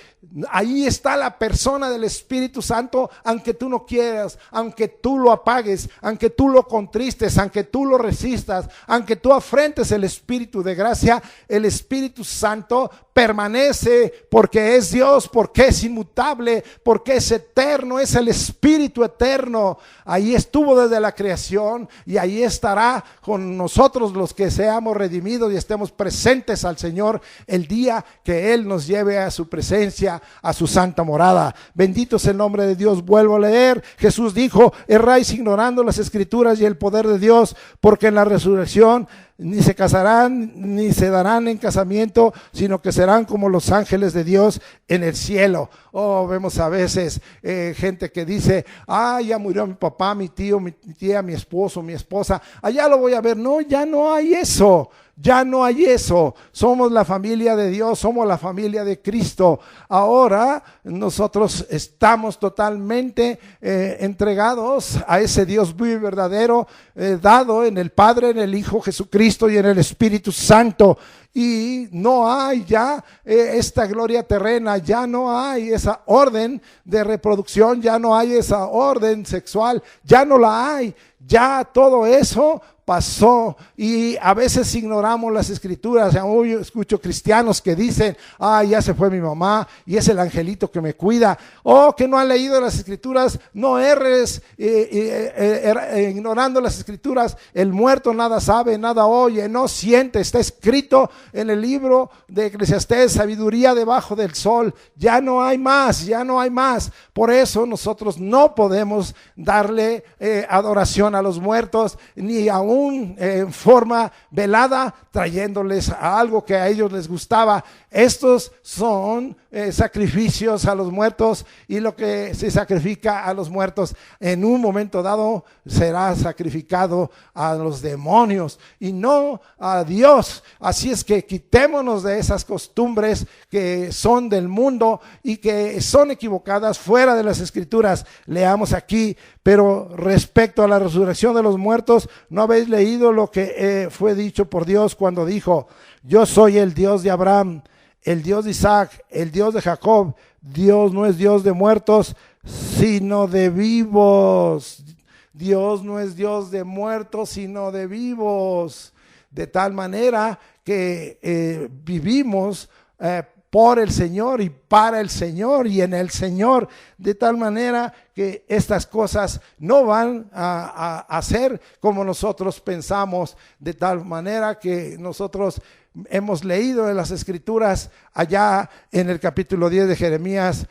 Ahí está la persona del Espíritu Santo, aunque tú no quieras, aunque tú lo apagues, aunque tú lo contristes, aunque tú lo resistas, aunque tú afrentes el Espíritu de gracia, el Espíritu Santo permanece porque es Dios, porque es inmutable, porque es eterno, es el Espíritu eterno. Ahí estuvo desde la creación y ahí estará con nosotros los que seamos redimidos y estemos presentes al Señor el día que Él nos lleve a su presencia, a su santa morada. Bendito es el nombre de Dios. Vuelvo a leer. Jesús dijo: erráis ignorando las Escrituras y el poder de Dios, porque en la resurrección ni se casarán ni se darán en casamiento, sino que serán como los ángeles de Dios en el cielo. Vemos a veces gente que dice: ya murió mi papá, mi tío, mi tía, mi esposo, mi esposa, allá lo voy a ver. No, ya no hay eso. Ya no hay eso. Somos la familia de Dios, somos la familia de Cristo. Ahora nosotros estamos totalmente entregados a ese Dios vivo y verdadero, dado en el Padre, en el Hijo Jesucristo y en el Espíritu Santo. Y no hay ya esta gloria terrena, ya no hay esa orden de reproducción, ya no hay esa orden sexual, ya no la hay. Ya todo eso pasó y a veces ignoramos las Escrituras. Yo escucho cristianos que dicen: ya se fue mi mamá y es el angelito que me cuida. Que no han leído las Escrituras. No erres ignorando las Escrituras. El muerto nada sabe, nada oye, no siente. Está escrito en el libro de Eclesiastés: sabiduría debajo del sol. Ya no hay más, ya no hay más. Por eso nosotros no podemos darle adoración a los muertos, ni aún en forma velada, trayéndoles algo que a ellos les gustaba. Estos son sacrificios a los muertos, y lo que se sacrifica a los muertos en un momento dado será sacrificado a los demonios y no a Dios. Así es que quitémonos de esas costumbres que son del mundo y que son equivocadas, fuera de las Escrituras. Leamos aquí: pero respecto a la resurrección de los muertos, ¿no habéis leído lo que fue dicho por Dios cuando dijo: yo soy el Dios de Abraham, el Dios de Isaac, el Dios de Jacob? Dios no es Dios de muertos, sino de vivos. Dios no es Dios de muertos, sino de vivos. De tal manera que vivimos por el Señor y para el Señor y en el Señor, de tal manera que estas cosas no van a ser como nosotros pensamos, de tal manera que nosotros hemos leído en las Escrituras allá en el capítulo 10 de Jeremías: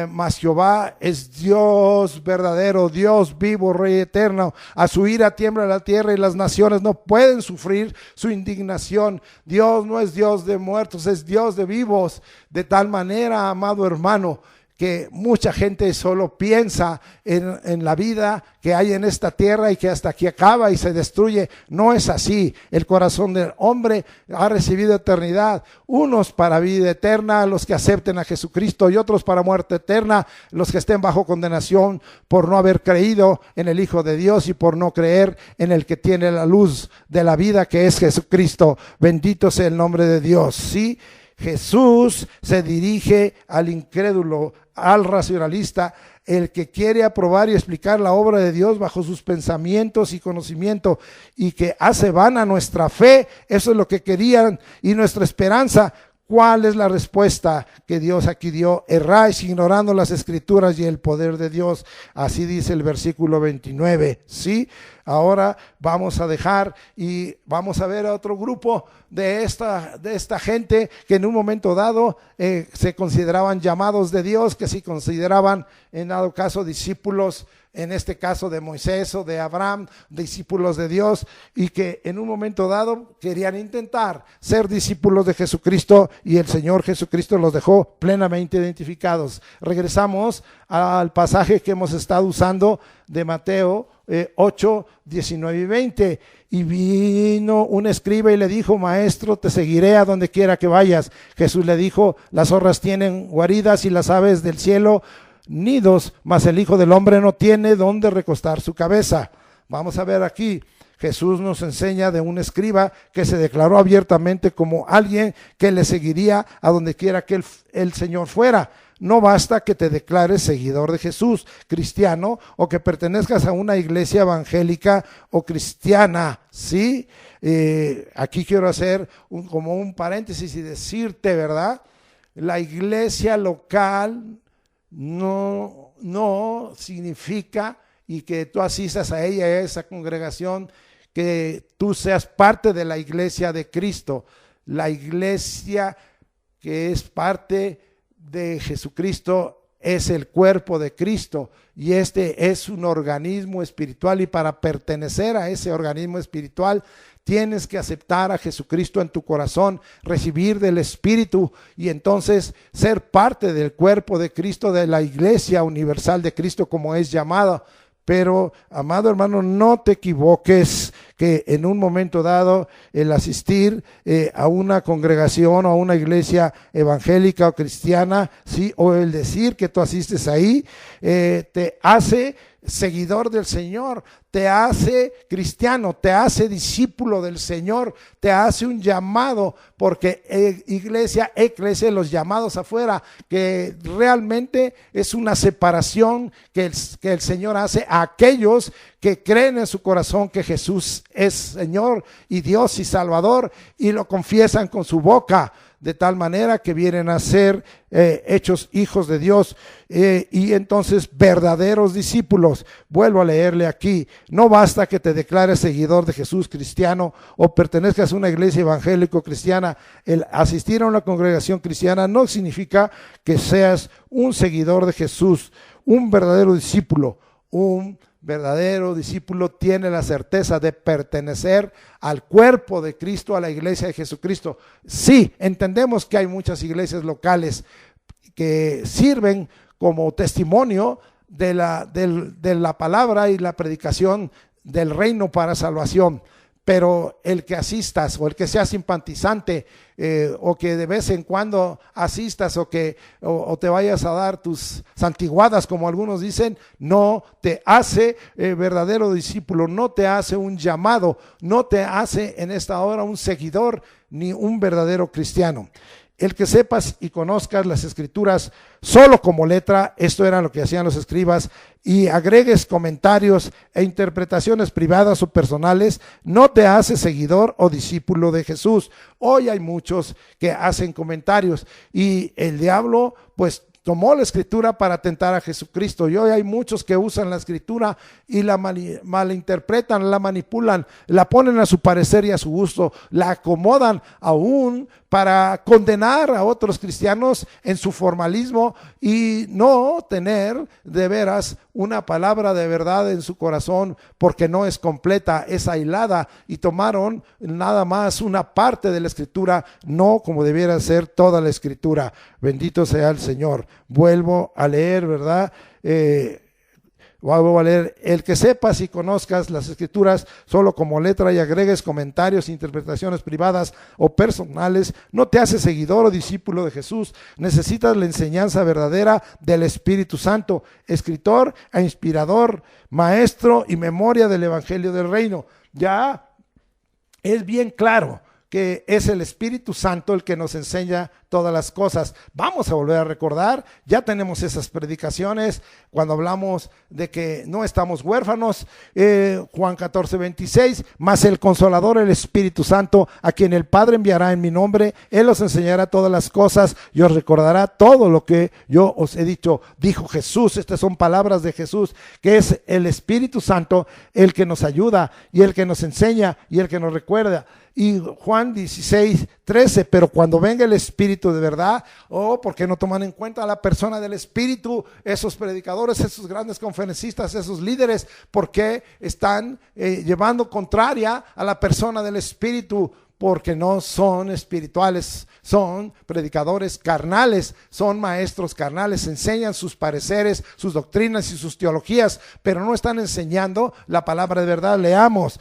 mas Jehová es Dios verdadero, Dios vivo, Rey eterno. A su ira tiembla la tierra y las naciones no pueden sufrir su indignación. Dios no es Dios de muertos, es Dios de vivos. De tal manera, amado hermano, que mucha gente solo piensa en la vida que hay en esta tierra y que hasta aquí acaba y se destruye. No es así. El corazón del hombre ha recibido eternidad, unos para vida eterna, los que acepten a Jesucristo, y otros para muerte eterna, los que estén bajo condenación por no haber creído en el Hijo de Dios y por no creer en el que tiene la luz de la vida, que es Jesucristo. Bendito sea el nombre de Dios. Sí, Jesús se dirige al incrédulo, al racionalista, el que quiere aprobar y explicar la obra de Dios bajo sus pensamientos y conocimiento, y que hace vana nuestra fe. Eso es lo que querían, y nuestra esperanza. ¿Cuál es la respuesta que Dios aquí dio? Erráis ignorando las Escrituras y el poder de Dios. Así dice el versículo 29. ¿Sí? Ahora vamos a dejar y vamos a ver a otro grupo de esta gente que en un momento dado se consideraban llamados de Dios, que se consideraban en dado caso discípulos, en este caso de Moisés o de Abraham, discípulos de Dios, y que en un momento dado querían intentar ser discípulos de Jesucristo, y el Señor Jesucristo los dejó plenamente identificados. Regresamos al pasaje que hemos estado usando de Mateo 8, 19 y 20. Y vino un escriba y le dijo: Maestro, te seguiré a donde quiera que vayas. Jesús le dijo: las zorras tienen guaridas y las aves del cielo nidos, mas el Hijo del Hombre no tiene donde recostar su cabeza. Vamos a ver aquí, Jesús nos enseña de un escriba que se declaró abiertamente como alguien que le seguiría a donde quiera que el Señor fuera. No basta que te declares seguidor de Jesús, cristiano, o que pertenezcas a una iglesia evangélica o cristiana, ¿sí? Aquí quiero hacer como un paréntesis y decirte, ¿verdad? La iglesia local no significa, y que tú asistas a ella, a esa congregación, que tú seas parte de la iglesia de Cristo. La iglesia que es parte de Jesucristo es el cuerpo de Cristo, y este es un organismo espiritual, y para pertenecer a ese organismo espiritual tienes que aceptar a Jesucristo en tu corazón, recibir del Espíritu, y entonces ser parte del cuerpo de Cristo, de la iglesia universal de Cristo, como es llamada. Pero, amado hermano, no te equivoques que en un momento dado el asistir a una congregación o a una iglesia evangélica o cristiana, ¿sí?, o el decir que tú asistes ahí, te hace seguidor del Señor, te hace cristiano, te hace discípulo del Señor, te hace un llamado, porque eclesia, los llamados afuera, que realmente es una separación que el Señor hace a aquellos que creen en su corazón que Jesús es Señor y Dios y Salvador, y lo confiesan con su boca, de tal manera que vienen a ser hechos hijos de Dios, y entonces verdaderos discípulos. Vuelvo a leerle aquí: no basta que te declares seguidor de Jesús, cristiano, o pertenezcas a una iglesia evangélico cristiana. El asistir a una congregación cristiana no significa que seas un seguidor de Jesús. Un verdadero discípulo tiene la certeza de pertenecer al cuerpo de Cristo, a la iglesia de Jesucristo. Sí, entendemos que hay muchas iglesias locales que sirven como testimonio de la palabra y la predicación del reino para salvación. Pero el que asistas, o el que seas simpatizante, o que de vez en cuando asistas, o te vayas a dar tus santiguadas, como algunos dicen, no te hace verdadero discípulo, no te hace un llamado, no te hace en esta hora un seguidor, ni un verdadero cristiano. El que sepas y conozcas las Escrituras solo como letra, esto era lo que hacían los escribas, y agregues comentarios e interpretaciones privadas o personales, no te hace seguidor o discípulo de Jesús. Hoy hay muchos que hacen comentarios, y el diablo pues tomó la Escritura para tentar a Jesucristo, y hoy hay muchos que usan la Escritura y la malinterpretan, la manipulan, la ponen a su parecer y a su gusto, la acomodan aún para condenar a otros cristianos en su formalismo y no tener de veras una palabra de verdad en su corazón, porque no es completa, es aislada, y tomaron nada más una parte de la Escritura, no como debiera ser toda la Escritura. Bendito sea el Señor. Vuelvo a leer, ¿verdad? Vuelvo a leer: el que sepas y conozcas las Escrituras solo como letra y agregues comentarios e interpretaciones privadas o personales, no te hace seguidor o discípulo de Jesús. Necesitas la enseñanza verdadera del Espíritu Santo, escritor e inspirador, maestro y memoria del Evangelio del Reino. Ya es bien claro que es el Espíritu Santo el que nos enseña todas las cosas. Vamos a volver a recordar, ya tenemos esas predicaciones cuando hablamos de que no estamos huérfanos, Juan 14:26, mas el Consolador, el Espíritu Santo, a quien el Padre enviará en mi nombre, Él os enseñará todas las cosas y os recordará todo lo que yo os he dicho, dijo Jesús. Estas son palabras de Jesús, que es el Espíritu Santo el que nos ayuda y el que nos enseña y el que nos recuerda. Y Juan 16:13, pero cuando venga el Espíritu de verdad, ¿por qué no toman en cuenta a la persona del Espíritu? Esos predicadores, esos grandes conferencistas, esos líderes, ¿por qué están llevando contraria a la persona del Espíritu? Porque no son espirituales, son predicadores carnales, son maestros carnales, enseñan sus pareceres, sus doctrinas y sus teologías, pero no están enseñando la palabra de verdad. Leamos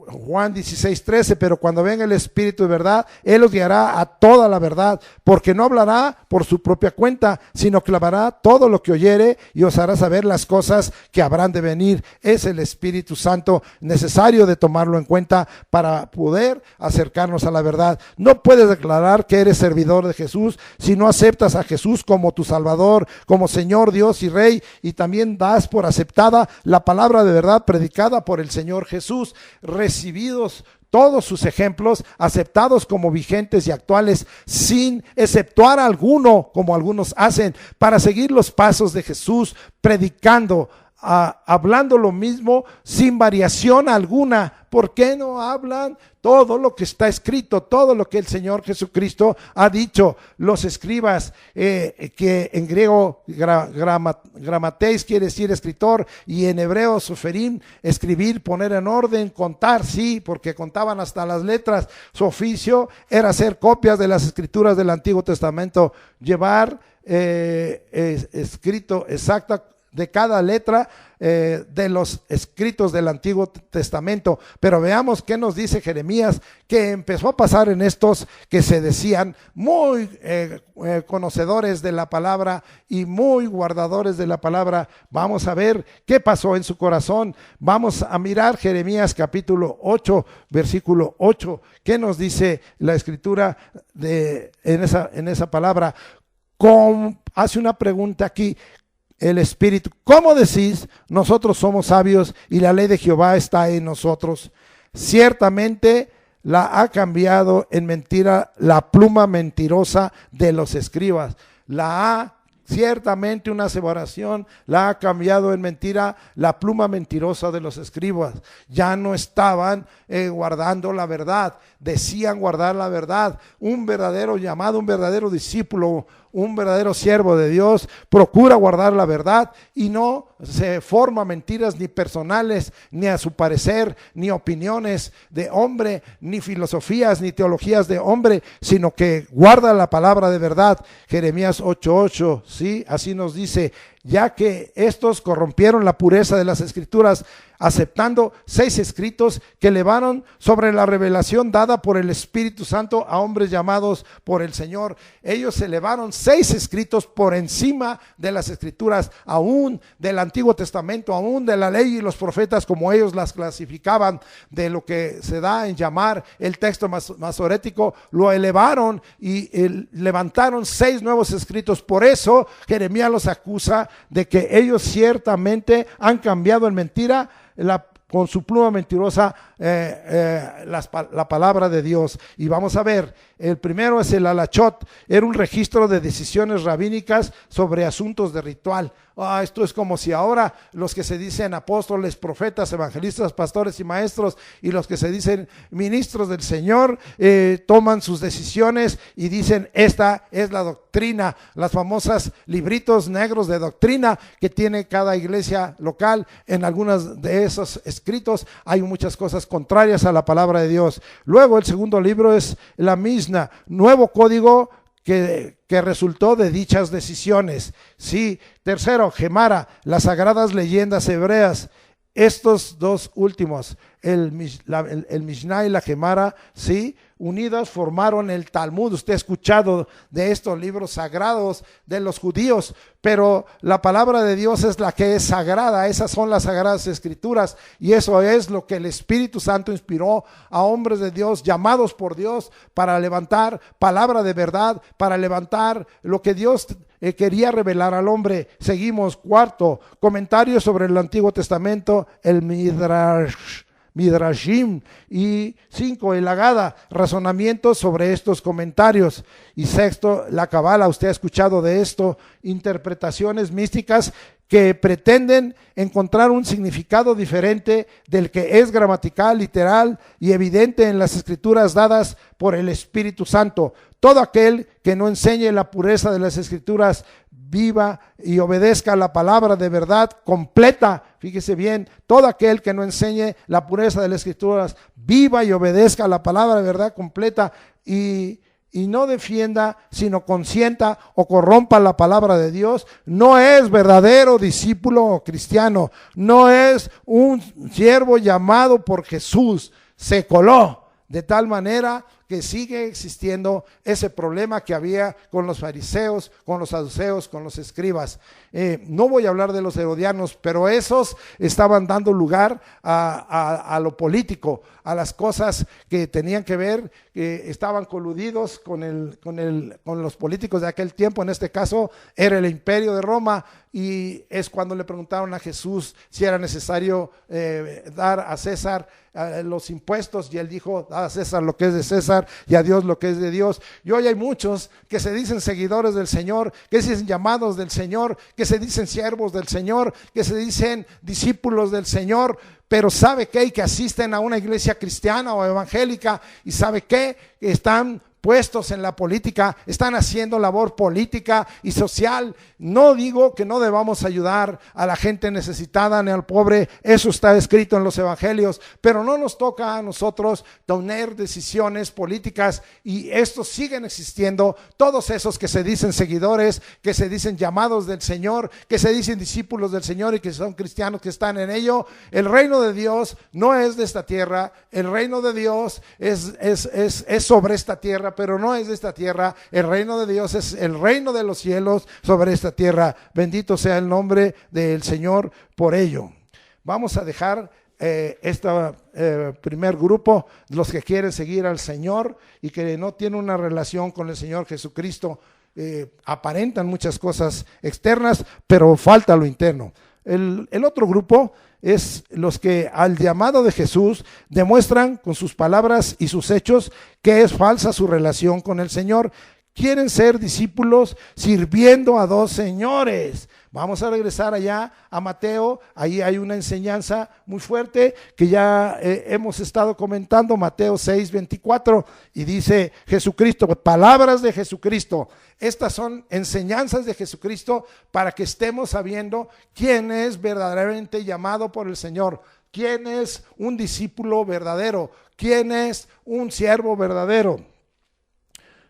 Juan 16:13, pero cuando venga el Espíritu de verdad, Él os guiará a toda la verdad, porque no hablará por su propia cuenta, sino que hablará todo lo que oyere y os hará saber las cosas que habrán de venir. Es el Espíritu Santo necesario de tomarlo en cuenta para poder acercarnos a la verdad. No puedes declarar que eres servidor de Jesús si no aceptas a Jesús como tu Salvador, como Señor, Dios y Rey, y también das por aceptada la palabra de verdad predicada por el Señor Jesús, recibidos todos sus ejemplos, aceptados como vigentes y actuales, sin exceptuar alguno, como algunos hacen, para seguir los pasos de Jesús, predicando, hablando lo mismo sin variación alguna. ¿Por qué no hablan todo lo que está escrito, todo lo que el Señor Jesucristo ha dicho? Los escribas, que en griego gramateis quiere decir escritor, y en hebreo soferim, escribir, poner en orden, contar, sí, porque contaban hasta las letras. Su oficio era hacer copias de las escrituras del Antiguo Testamento, llevar escrito exacta de cada letra de los escritos del Antiguo Testamento. Pero veamos qué nos dice Jeremías, que empezó a pasar en estos que se decían muy conocedores de la palabra y muy guardadores de la palabra. Vamos a ver qué pasó en su corazón. Vamos a mirar Jeremías capítulo 8, versículo 8. ¿Qué nos dice la escritura en esa palabra? Hace una pregunta aquí el Espíritu. ¿Cómo decís? Nosotros somos sabios y la ley de Jehová está en nosotros. Ciertamente la ha cambiado en mentira la pluma mentirosa de los escribas. Ciertamente una aseveración, la ha cambiado en mentira la pluma mentirosa de los escribas. Ya no estaban guardando la verdad, decían guardar la verdad. Un verdadero llamado, un verdadero discípulo, un verdadero siervo de Dios procura guardar la verdad y no se forma mentiras ni personales, ni a su parecer, ni opiniones de hombre, ni filosofías, ni teologías de hombre, sino que guarda la palabra de verdad. Jeremías 8:8, ¿sí? Así nos dice: ya que estos corrompieron la pureza de las escrituras, aceptando 6 escritos que elevaron sobre la revelación dada por el Espíritu Santo a hombres llamados por el Señor. Ellos elevaron 6 escritos por encima de las escrituras, aún del Antiguo Testamento, aún de la ley y los profetas, como ellos las clasificaban, de lo que se da en llamar el texto masorético. Lo elevaron y levantaron 6 nuevos escritos. Por eso Jeremías los acusa de que ellos ciertamente han cambiado en mentira con su pluma mentirosa la palabra de Dios. Y vamos a ver, el primero es el alachot, era un registro de decisiones rabínicas sobre asuntos de ritual. Esto es como si ahora los que se dicen apóstoles, profetas, evangelistas, pastores y maestros, y los que se dicen ministros del Señor, toman sus decisiones y dicen: esta es la doctrina, las famosas libritos negros de doctrina que tiene cada iglesia local. En algunos de esos escritos hay muchas cosas contrarias a la palabra de Dios. Luego el segundo libro es la Misna, nuevo código que resultó de dichas decisiones. Sí. Tercero, Gemara, las sagradas leyendas hebreas. Estos dos últimos, el Mishnah y la Gemara, sí, unidas formaron el Talmud. Usted ha escuchado de estos libros sagrados de los judíos, pero la palabra de Dios es la que es sagrada. Esas son las sagradas escrituras, y eso es lo que el Espíritu Santo inspiró a hombres de Dios, llamados por Dios, para levantar palabra de verdad, para levantar lo que Dios quería revelar al hombre. Seguimos. Cuarto, comentarios sobre el Antiguo Testamento, el Midrashim. Y 5, el Agada, razonamientos sobre estos comentarios. Y sexto, la Cabala. Usted ha escuchado de esto, interpretaciones místicas que pretenden encontrar un significado diferente del que es gramatical, literal y evidente en las escrituras dadas por el Espíritu Santo. Todo aquel que no enseñe la pureza de las escrituras, viva y obedezca la palabra de verdad completa. Fíjese bien, todo aquel que no enseñe la pureza de las escrituras, viva y obedezca la palabra de verdad completa, y no defienda, sino consienta o corrompa la palabra de Dios, no es verdadero discípulo cristiano, no es un siervo llamado por Jesús. Se coló, de tal manera que sigue existiendo ese problema que había con los fariseos, con los saduceos, con los escribas. No voy a hablar de los herodianos, pero esos estaban dando lugar a lo político, a las cosas que tenían que ver, que estaban coludidos con los políticos de aquel tiempo. En este caso era el imperio de Roma, y es cuando le preguntaron a Jesús si era necesario dar a César los impuestos, y él dijo: a César lo que es de César y a Dios lo que es de Dios. Y hoy hay muchos que se dicen seguidores del Señor, que se dicen llamados del Señor, que se dicen siervos del Señor, que se dicen discípulos del Señor, pero ¿sabe qué? Que asisten a una iglesia cristiana o evangélica, y ¿sabe qué? Que están puestos en la política, están haciendo labor política y social. No digo que no debamos ayudar a la gente necesitada ni al pobre, eso está escrito en los evangelios, pero no nos toca a nosotros tomar decisiones políticas, y estos siguen existiendo, todos esos que se dicen seguidores, que se dicen llamados del Señor, que se dicen discípulos del Señor y que son cristianos, que están en ello. El reino de Dios no es de esta tierra, el reino de Dios es sobre esta tierra, pero no es de esta tierra. El reino de Dios es el reino de los cielos sobre esta tierra. Bendito sea el nombre del Señor por ello. Vamos a dejar este primer grupo, los que quieren seguir al Señor y que no tienen una relación con el Señor Jesucristo. Aparentan muchas cosas externas, pero falta lo interno. El otro grupo es los que al llamado de Jesús demuestran con sus palabras y sus hechos que es falsa su relación con el Señor. Quieren ser discípulos sirviendo a dos señores. Vamos a regresar allá a Mateo. Ahí hay una enseñanza muy fuerte que ya hemos estado comentando, Mateo 6:24, y dice Jesucristo, palabras de Jesucristo. Estas son enseñanzas de Jesucristo para que estemos sabiendo quién es verdaderamente llamado por el Señor, quién es un discípulo verdadero, quién es un siervo verdadero.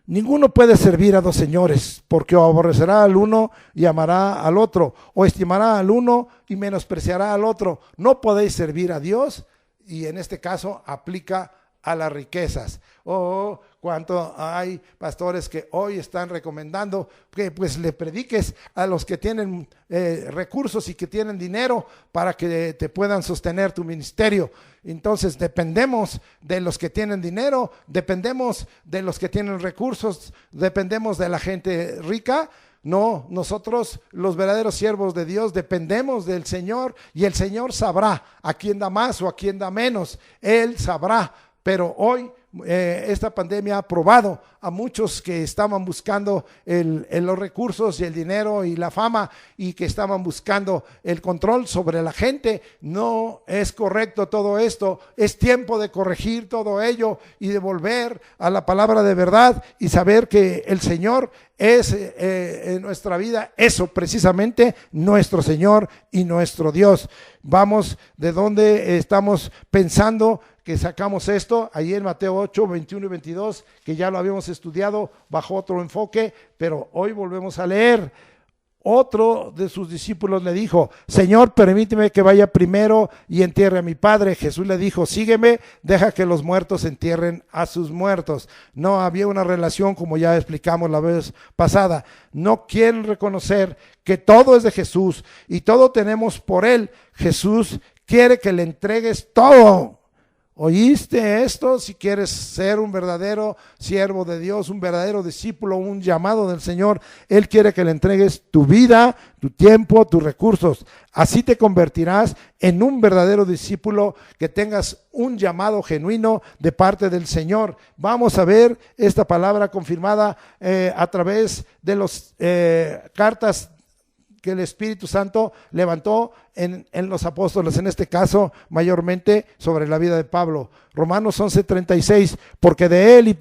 Ninguno puede servir a dos señores, porque o aborrecerá al uno y amará al otro, o estimará al uno y menospreciará al otro. No podéis servir a Dios, y en este caso aplica a las riquezas. Oh, cuánto hay pastores que hoy están recomendando que pues le prediques a los que tienen recursos y que tienen dinero para que te puedan sostener tu ministerio. Entonces dependemos de los que tienen dinero, dependemos de los que tienen recursos, dependemos de la gente rica. No, nosotros los verdaderos siervos de Dios dependemos del Señor, y el Señor sabrá a quién da más o a quién da menos. Él sabrá. Pero hoy esta pandemia ha probado a muchos que estaban buscando los recursos y el dinero y la fama, y que estaban buscando el control sobre la gente. No es correcto todo esto. Es tiempo de corregir todo ello y de volver a la palabra de verdad y saber que el Señor es en nuestra vida eso, precisamente nuestro Señor y nuestro Dios. Vamos de donde estamos pensando que sacamos esto, ahí en Mateo 8, 21 y 22, que ya lo habíamos estudiado bajo otro enfoque, pero hoy volvemos a leer. Otro de sus discípulos le dijo: Señor, permíteme que vaya primero y entierre a mi padre. Jesús le dijo: sígueme, deja que los muertos entierren a sus muertos. No había una relación, como ya explicamos la vez pasada. No quieren reconocer que todo es de Jesús y todo tenemos por Él. Jesús quiere que le entregues todo. ¿Oíste esto? Si quieres ser un verdadero siervo de Dios, un verdadero discípulo, un llamado del Señor, Él quiere que le entregues tu vida, tu tiempo, tus recursos. Así te convertirás en un verdadero discípulo, que tengas un llamado genuino de parte del Señor. Vamos a ver esta palabra confirmada a través de las cartas que el Espíritu Santo levantó en los apóstoles, en este caso mayormente sobre la vida de Pablo. Romanos 11:36, porque de Él y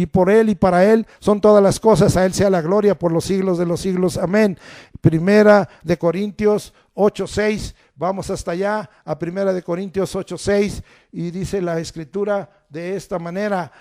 por Él y para Él son todas las cosas, a Él sea la gloria por los siglos de los siglos, amén. Primera de Corintios 8:6, vamos hasta allá, a Primera de Corintios 8:6, y dice la Escritura de esta manera: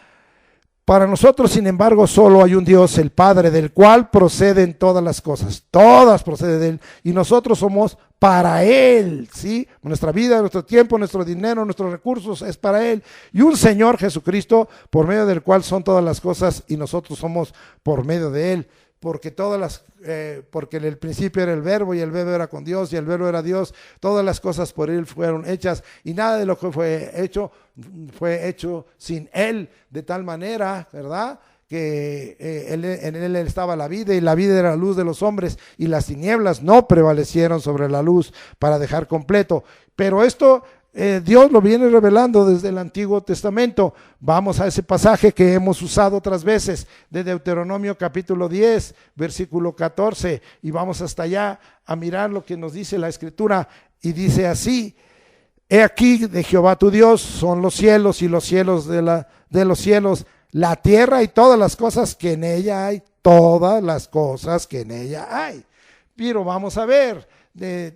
para nosotros, sin embargo, solo hay un Dios, el Padre, del cual proceden todas las cosas. Todas proceden de Él. Y nosotros somos para Él, ¿sí? Nuestra vida, nuestro tiempo, nuestro dinero, nuestros recursos es para Él. Y un Señor Jesucristo, por medio del cual son todas las cosas, y nosotros somos por medio de Él. Porque porque en el principio era el verbo, y el verbo era con Dios, y el verbo era Dios. Todas las cosas por Él fueron hechas, y nada de lo que fue hecho sin Él, de tal manera, ¿verdad?, que en Él estaba la vida, y la vida era la luz de los hombres, y las tinieblas no prevalecieron sobre la luz, para dejar completo. Pero esto Dios lo viene revelando desde el Antiguo Testamento. Vamos a ese pasaje que hemos usado otras veces, de Deuteronomio capítulo 10, versículo 14, y vamos hasta allá a mirar lo que nos dice la Escritura, y dice así: he aquí, de Jehová tu Dios son los cielos, y los cielos de los cielos, la tierra y todas las cosas que en ella hay, todas las cosas que en ella hay. Pero vamos a ver,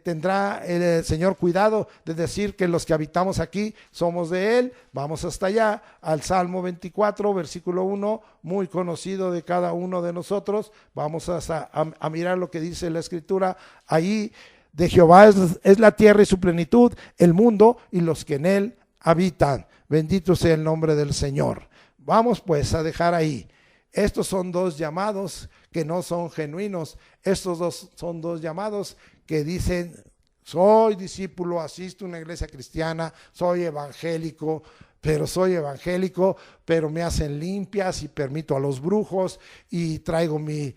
tendrá el Señor cuidado de decir que los que habitamos aquí somos de Él. Vamos hasta allá, al Salmo 24, versículo 1, muy conocido de cada uno de nosotros. Vamos a mirar lo que dice la Escritura ahí: de Jehová es la tierra y su plenitud, el mundo y los que en él habitan. Bendito sea el nombre del Señor. Vamos pues a dejar ahí. Estos son dos llamados que no son genuinos. Estos son dos llamados que dicen: soy discípulo, asisto a una iglesia cristiana, soy evangélico, pero me hacen limpias y permito a los brujos, y traigo mi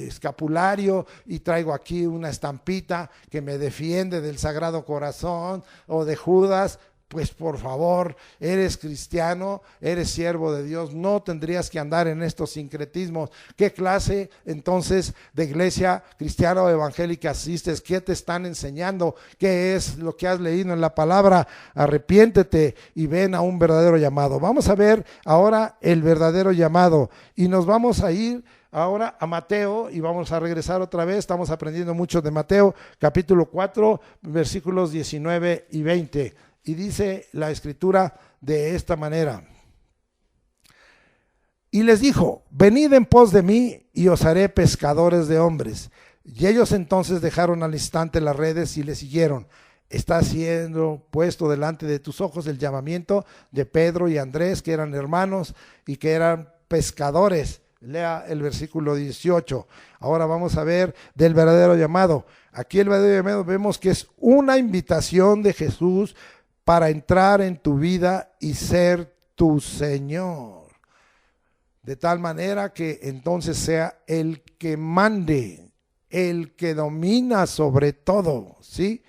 escapulario, y traigo aquí una estampita que me defiende del Sagrado Corazón o de Judas. Pues por favor, eres cristiano, eres siervo de Dios, no tendrías que andar en estos sincretismos. ¿Qué clase entonces de iglesia cristiana o evangélica asistes? ¿Qué te están enseñando? ¿Qué es lo que has leído en la palabra? Arrepiéntete y ven a un verdadero llamado. Vamos a ver ahora el verdadero llamado, y nos vamos a ir ahora a Mateo, y vamos a regresar otra vez. Estamos aprendiendo mucho de Mateo, capítulo 4, versículos 19 y 20. Y dice la Escritura de esta manera: y les dijo: venid en pos de mí, y os haré pescadores de hombres. Y ellos entonces dejaron al instante las redes y le siguieron. Está siendo puesto delante de tus ojos el llamamiento de Pedro y Andrés, que eran hermanos y que eran pescadores. Lea el versículo 18. Ahora vamos a ver del verdadero llamado. Aquí el verdadero llamado vemos que es una invitación de Jesús para entrar en tu vida y ser tu Señor, de tal manera que entonces sea el que mande, el que domina sobre todo, ¿sí?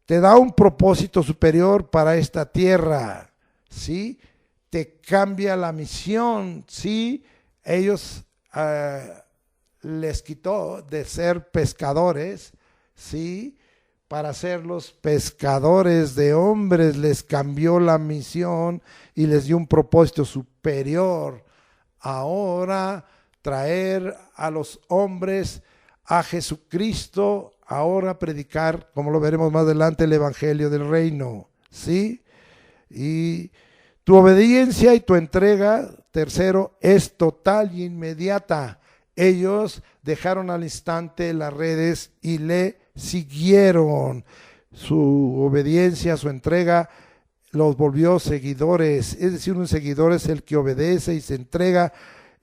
Te da un propósito superior para esta tierra, ¿sí? Te cambia la misión, ¿sí? Ellos les quitó de ser pescadores, ¿sí?, para ser los pescadores de hombres. Les cambió la misión y les dio un propósito superior. Ahora traer a los hombres a Jesucristo, ahora predicar, como lo veremos más adelante, el evangelio del reino, ¿sí? Y tu obediencia y tu entrega, tercero, es total y inmediata. ellos dejaron al instante las redes y le siguieron. Su obediencia, su entrega los volvió seguidores. Es decir, un seguidor es el que obedece y se entrega,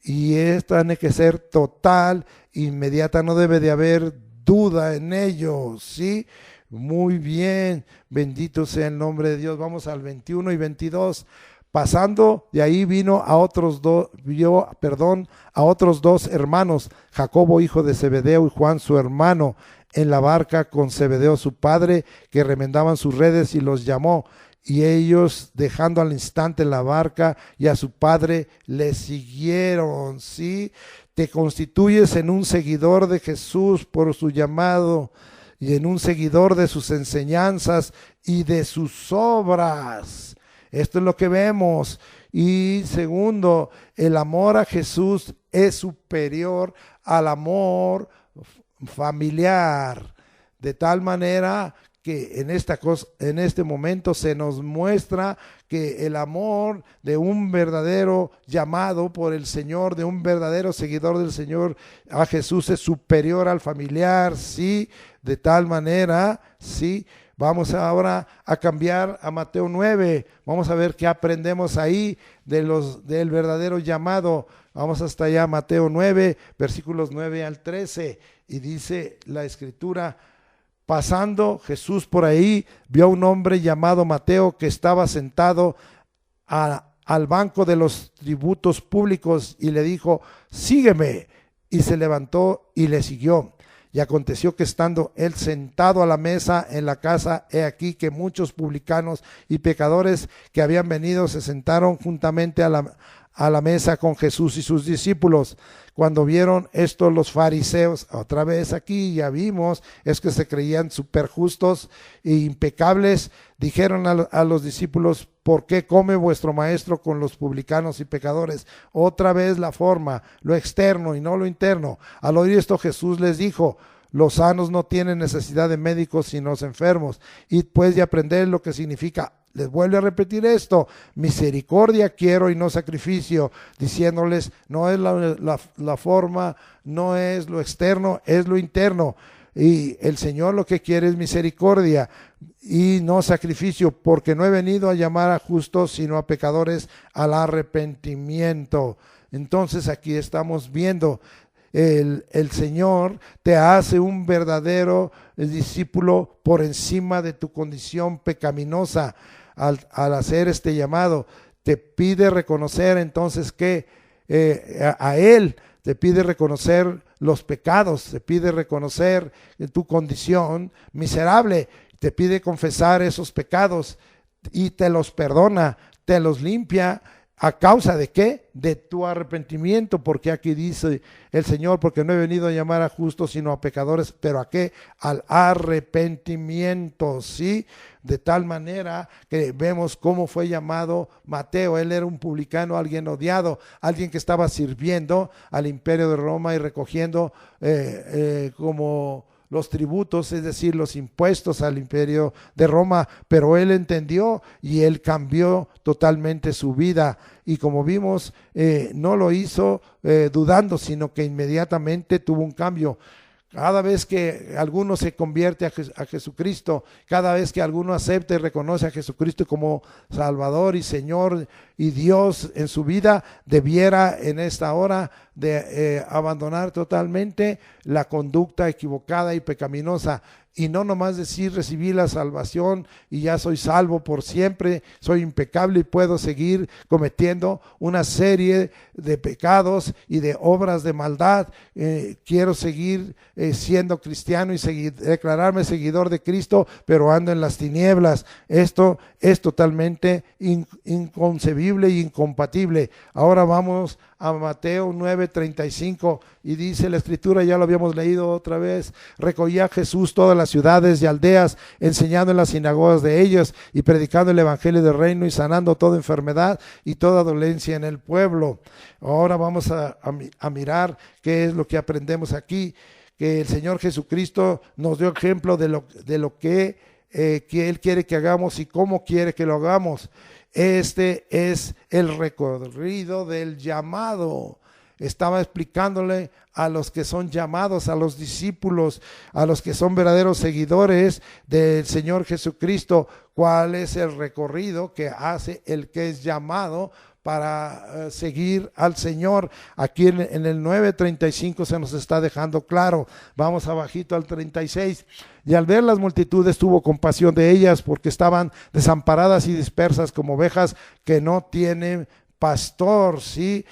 y esta tiene que ser total, inmediata, no debe de haber duda en ello, ¿sí? Muy bien, bendito sea el nombre de Dios. Vamos al 21 y 22. Pasando de ahí vino a otros dos hermanos, Jacobo hijo de Zebedeo y Juan su hermano, en la barca con Zebedeo su padre, que remendaban sus redes, y los llamó. Y ellos, dejando al instante la barca y a su padre, le siguieron. ¿Sí? Te constituyes en un seguidor de Jesús por su llamado, y en un seguidor de sus enseñanzas y de sus obras. Esto es lo que vemos. Y segundo, el amor a Jesús es superior al amor familiar, de tal manera que en este momento se nos muestra que el amor de un verdadero llamado por el Señor, de un verdadero seguidor del Señor a Jesús, es superior al familiar, sí, de tal manera, sí. Vamos ahora a cambiar a Mateo 9, vamos a ver qué aprendemos ahí del verdadero llamado. Vamos hasta allá, Mateo 9, versículos 9 al 13, y dice la Escritura: pasando Jesús por ahí, vio a un hombre llamado Mateo que estaba sentado al banco de los tributos públicos, y le dijo: sígueme. Y se levantó y le siguió. Y aconteció que estando él sentado a la mesa en la casa, he aquí que muchos publicanos y pecadores que habían venido se sentaron juntamente a la mesa con Jesús y sus discípulos. Cuando vieron esto los fariseos, otra vez aquí ya vimos, es que se creían súper justos e impecables, dijeron a los discípulos: ¿por qué come vuestro maestro con los publicanos y pecadores? Otra vez la forma, lo externo y no lo interno. Al oír esto, Jesús les dijo: los sanos no tienen necesidad de médicos, sino los enfermos. Y pues de aprender lo que significa. Les vuelve a repetir esto: misericordia quiero y no sacrificio, diciéndoles: no es la forma, no es lo externo, es lo interno. Y el Señor lo que quiere es misericordia y no sacrificio, porque no he venido a llamar a justos, sino a pecadores al arrepentimiento. Entonces aquí estamos viendo, el Señor te hace un verdadero discípulo por encima de tu condición pecaminosa. Al hacer este llamado, te pide reconocer entonces que a Él te pide reconocer los pecados, te pide reconocer tu condición miserable, te pide confesar esos pecados y te los perdona, te los limpia. ¿A causa de qué? De tu arrepentimiento, porque aquí dice el Señor: porque no he venido a llamar a justos sino a pecadores. ¿Pero a qué? Al arrepentimiento, ¿sí? De tal manera que vemos cómo fue llamado Mateo. Él era un publicano, alguien odiado, alguien que estaba sirviendo al imperio de Roma y recogiendo como los tributos, es decir, los impuestos al imperio de Roma, pero él entendió y él cambió totalmente su vida, y como vimos, no lo hizo dudando, sino que inmediatamente tuvo un cambio. Cada vez que alguno se convierte a Jesucristo, cada vez que alguno acepta y reconoce a Jesucristo como Salvador y Señor y Dios en su vida, debiera en esta hora de abandonar totalmente la conducta equivocada y pecaminosa, y no nomás decir: recibí la salvación y ya soy salvo por siempre, soy impecable y puedo seguir cometiendo una serie de pecados y de obras de maldad. Quiero seguir siendo cristiano y declararme seguidor de Cristo, pero ando en las tinieblas. Esto es totalmente inconcebible e incompatible. Ahora vamos a Mateo 9:35, y dice la Escritura, ya lo habíamos leído otra vez: recorría Jesús todas las ciudades y aldeas, enseñando en las sinagogas de ellos y predicando el evangelio del reino y sanando toda enfermedad y toda dolencia en el pueblo. Ahora vamos a mirar qué es lo que aprendemos aquí, que el Señor Jesucristo nos dio ejemplo de lo que Él quiere que hagamos y cómo quiere que lo hagamos. Este es el recorrido del llamado. estaba explicándole a los que son llamados, a los discípulos, a los que son verdaderos seguidores del Señor Jesucristo, cuál es el recorrido que hace el que es llamado para seguir al Señor. Aquí en el 9:35 se nos está dejando claro. Vamos abajito al 36. Y al ver las multitudes tuvo compasión de ellas, porque estaban desamparadas y dispersas como ovejas que no tienen pastor, ¿sí?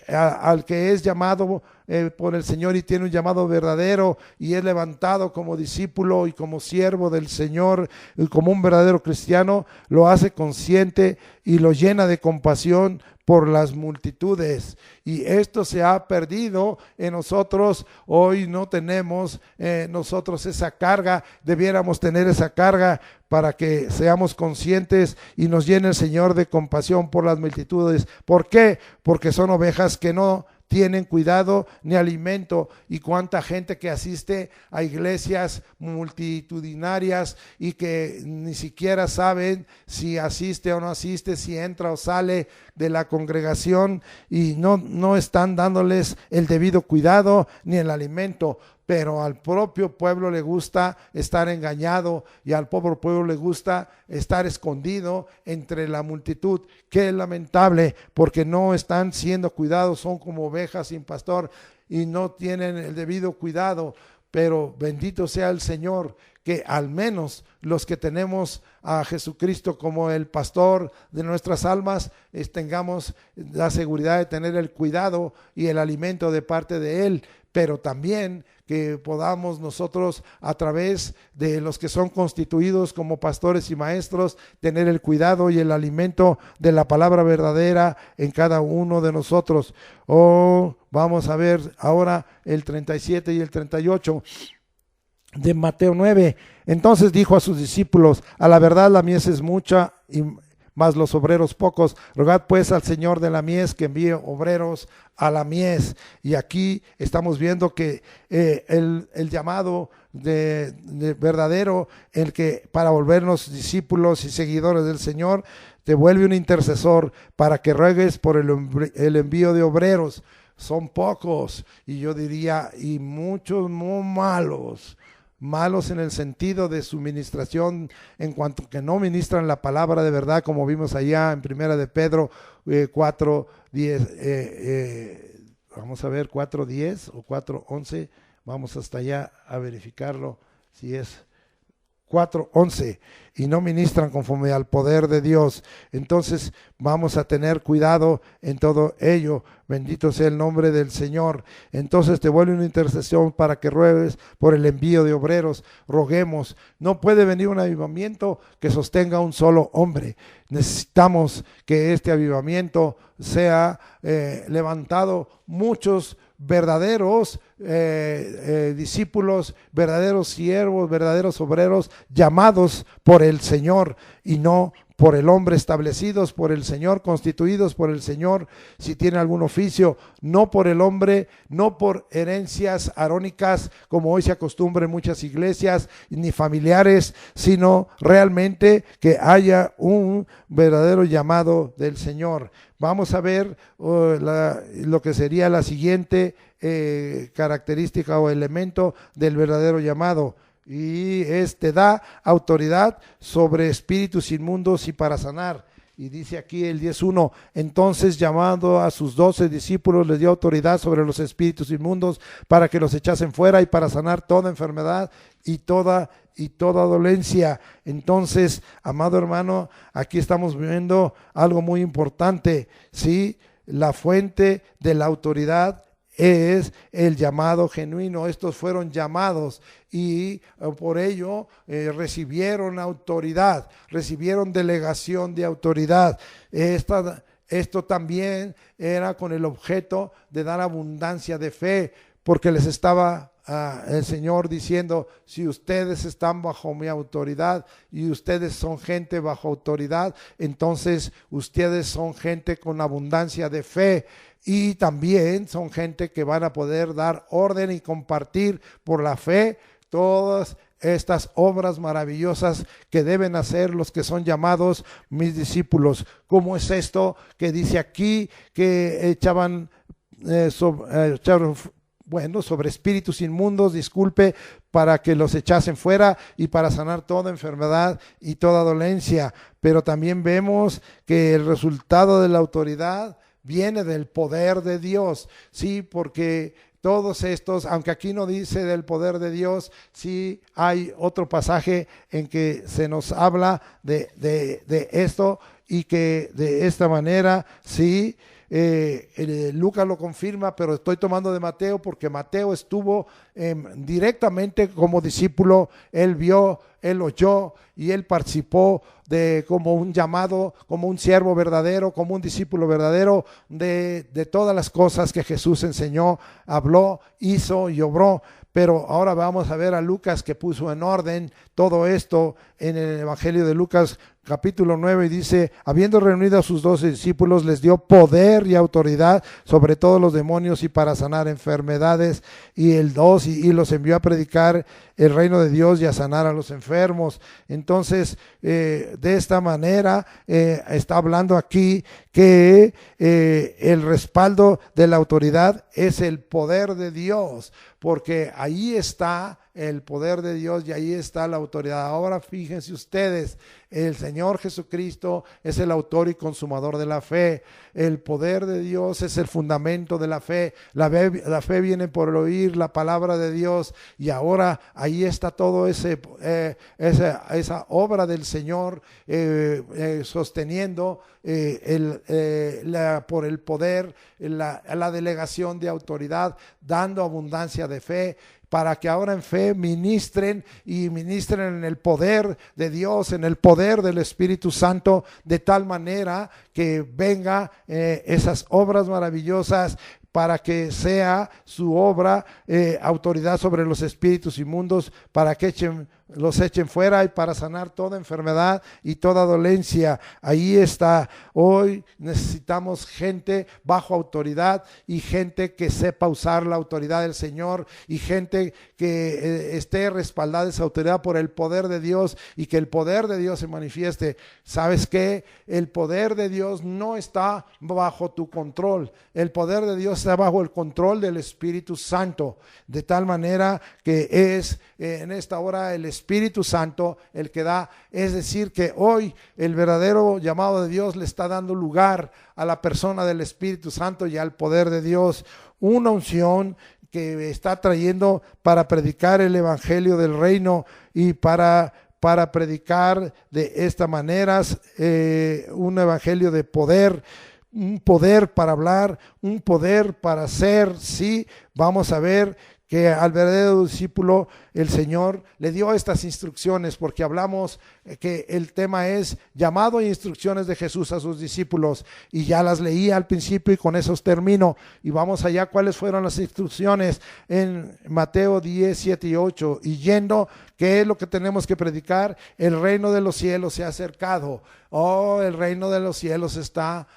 Al que es llamado por el Señor y tiene un llamado verdadero y es levantado como discípulo y como siervo del Señor y como un verdadero cristiano, lo hace consciente y lo llena de compasión por las multitudes. Y esto se ha perdido en nosotros. Hoy no tenemos nosotros esa carga. Debiéramos tener esa carga para que seamos conscientes y nos llene el Señor de compasión por las multitudes. ¿Por qué? Porque son ovejas que no tienen cuidado ni alimento. Y cuánta gente que asiste a iglesias multitudinarias y que ni siquiera saben si asiste o no asiste, si entra o sale de la congregación, y no están dándoles el debido cuidado ni el alimento. Pero al propio pueblo le gusta estar engañado y al pobre pueblo le gusta estar escondido entre la multitud. Qué lamentable, porque no están siendo cuidados, son como ovejas sin pastor y no tienen el debido cuidado. Pero bendito sea el Señor, que al menos los que tenemos a Jesucristo como el pastor de nuestras almas, tengamos la seguridad de tener el cuidado y el alimento de parte de Él, pero también que podamos nosotros, a través de los que son constituidos como pastores y maestros, tener el cuidado y el alimento de la palabra verdadera en cada uno de nosotros. Vamos a ver ahora el 37 y el 38 de Mateo 9. Entonces dijo a sus discípulos: a la verdad la mies es mucha, mas los obreros pocos. Rogad pues al Señor de la mies que envíe obreros a la mies. Y aquí estamos viendo que el llamado de verdadero, el que para volvernos discípulos y seguidores del Señor, te vuelve un intercesor para que ruegues por el envío de obreros. Son pocos, y yo diría, y muchos muy malos en el sentido de su ministración, en cuanto que no ministran la palabra de verdad, como vimos allá en Primera de Pedro 4:10, vamos a ver 4:10 o 4:11, vamos hasta allá a verificarlo si es 4:11, y no ministran conforme al poder de Dios. Entonces vamos a tener cuidado en todo ello. Bendito sea el nombre del Señor. Entonces te vuelve una intercesión para que ruegues por el envío de obreros. Roguemos. No puede venir un avivamiento que sostenga un solo hombre. Necesitamos que este avivamiento sea levantado muchos verdaderos discípulos, verdaderos siervos, verdaderos obreros, llamados por el Señor y no por el hombre, establecidos por el Señor, constituidos por el Señor, si tiene algún oficio, no por el hombre, no por herencias arónicas, como hoy se acostumbra en muchas iglesias, ni familiares, sino realmente que haya un verdadero llamado del Señor. Vamos a ver lo que sería la siguiente característica o elemento del verdadero llamado. Y da autoridad sobre espíritus inmundos y para sanar. Y dice aquí el 10:1: entonces, llamando a sus 12 discípulos, les dio autoridad sobre los espíritus inmundos para que los echasen fuera y para sanar toda enfermedad y toda dolencia. Entonces, amado hermano, aquí estamos viendo algo muy importante, ¿sí? La fuente de la autoridad es el llamado genuino. Estos fueron llamados y por ello recibieron autoridad, recibieron delegación de autoridad. Esto también era con el objeto de dar abundancia de fe, porque les estaba el Señor diciendo: si ustedes están bajo mi autoridad y ustedes son gente bajo autoridad, entonces ustedes son gente con abundancia de fe. Y también son gente que van a poder dar orden y compartir por la fe todas estas obras maravillosas que deben hacer los que son llamados mis discípulos. ¿Cómo es esto que dice aquí que echaban sobre espíritus inmundos, disculpe, para que los echasen fuera y para sanar toda enfermedad y toda dolencia. Pero también vemos que el resultado de la autoridad viene del poder de Dios, sí, porque todos estos, aunque aquí no dice del poder de Dios, sí hay otro pasaje en que se nos habla de esto, y que de esta manera, sí, Lucas lo confirma, pero estoy tomando de Mateo porque Mateo estuvo directamente como discípulo. Él vio, él oyó y él participó de como un llamado, como un siervo verdadero, como un discípulo verdadero de todas las cosas que Jesús enseñó, habló, hizo y obró. Pero ahora vamos a ver a Lucas, que puso en orden todo esto en el Evangelio de Lucas capítulo 9, y dice: habiendo reunido a sus 12 discípulos, les dio poder y autoridad sobre todos los demonios y para sanar enfermedades, y los envió a predicar el reino de Dios y a sanar a los enfermos. Entonces, de esta manera está hablando aquí que el respaldo de la autoridad es el poder de Dios, porque ahí está el poder de Dios y ahí está la autoridad. Ahora fíjense ustedes, el Señor Jesucristo es el autor y consumador de la fe. El poder de Dios es el fundamento de la fe. La fe viene por el oír la palabra de Dios, y ahora ahí está todo esa obra del Señor sosteniendo por el poder, la delegación de autoridad, dando abundancia de fe, para que ahora en fe ministren en el poder de Dios, en el poder del Espíritu Santo, de tal manera que venga esas obras maravillosas, para que sea su obra autoridad sobre los espíritus inmundos, para que los echen fuera y para sanar toda enfermedad y toda dolencia. Ahí está. Hoy necesitamos gente bajo autoridad y gente que sepa usar la autoridad del Señor, y gente que esté respaldada esa autoridad por el poder de Dios, y que el poder de Dios se manifieste. ¿Sabes qué? El poder de Dios no está bajo tu control. El poder de Dios está bajo el control del Espíritu Santo, de tal manera que es en esta hora el Espíritu Santo el que da. Es decir, que hoy el verdadero llamado de Dios le está dando lugar a la persona del Espíritu Santo y al poder de Dios, una unción que está trayendo para predicar el evangelio del reino y para predicar de esta manera un evangelio de poder, un poder para hablar, un poder para hacer. Sí, vamos a ver que al verdadero discípulo el Señor le dio estas instrucciones, porque hablamos que el tema es llamado e instrucciones de Jesús a sus discípulos, y ya las leí al principio y con esos termino, y vamos allá. ¿Cuáles fueron las instrucciones? En Mateo 10, 7 y 8, y yendo, ¿qué es lo que tenemos que predicar? El reino de los cielos se ha acercado. Oh, el reino de los cielos está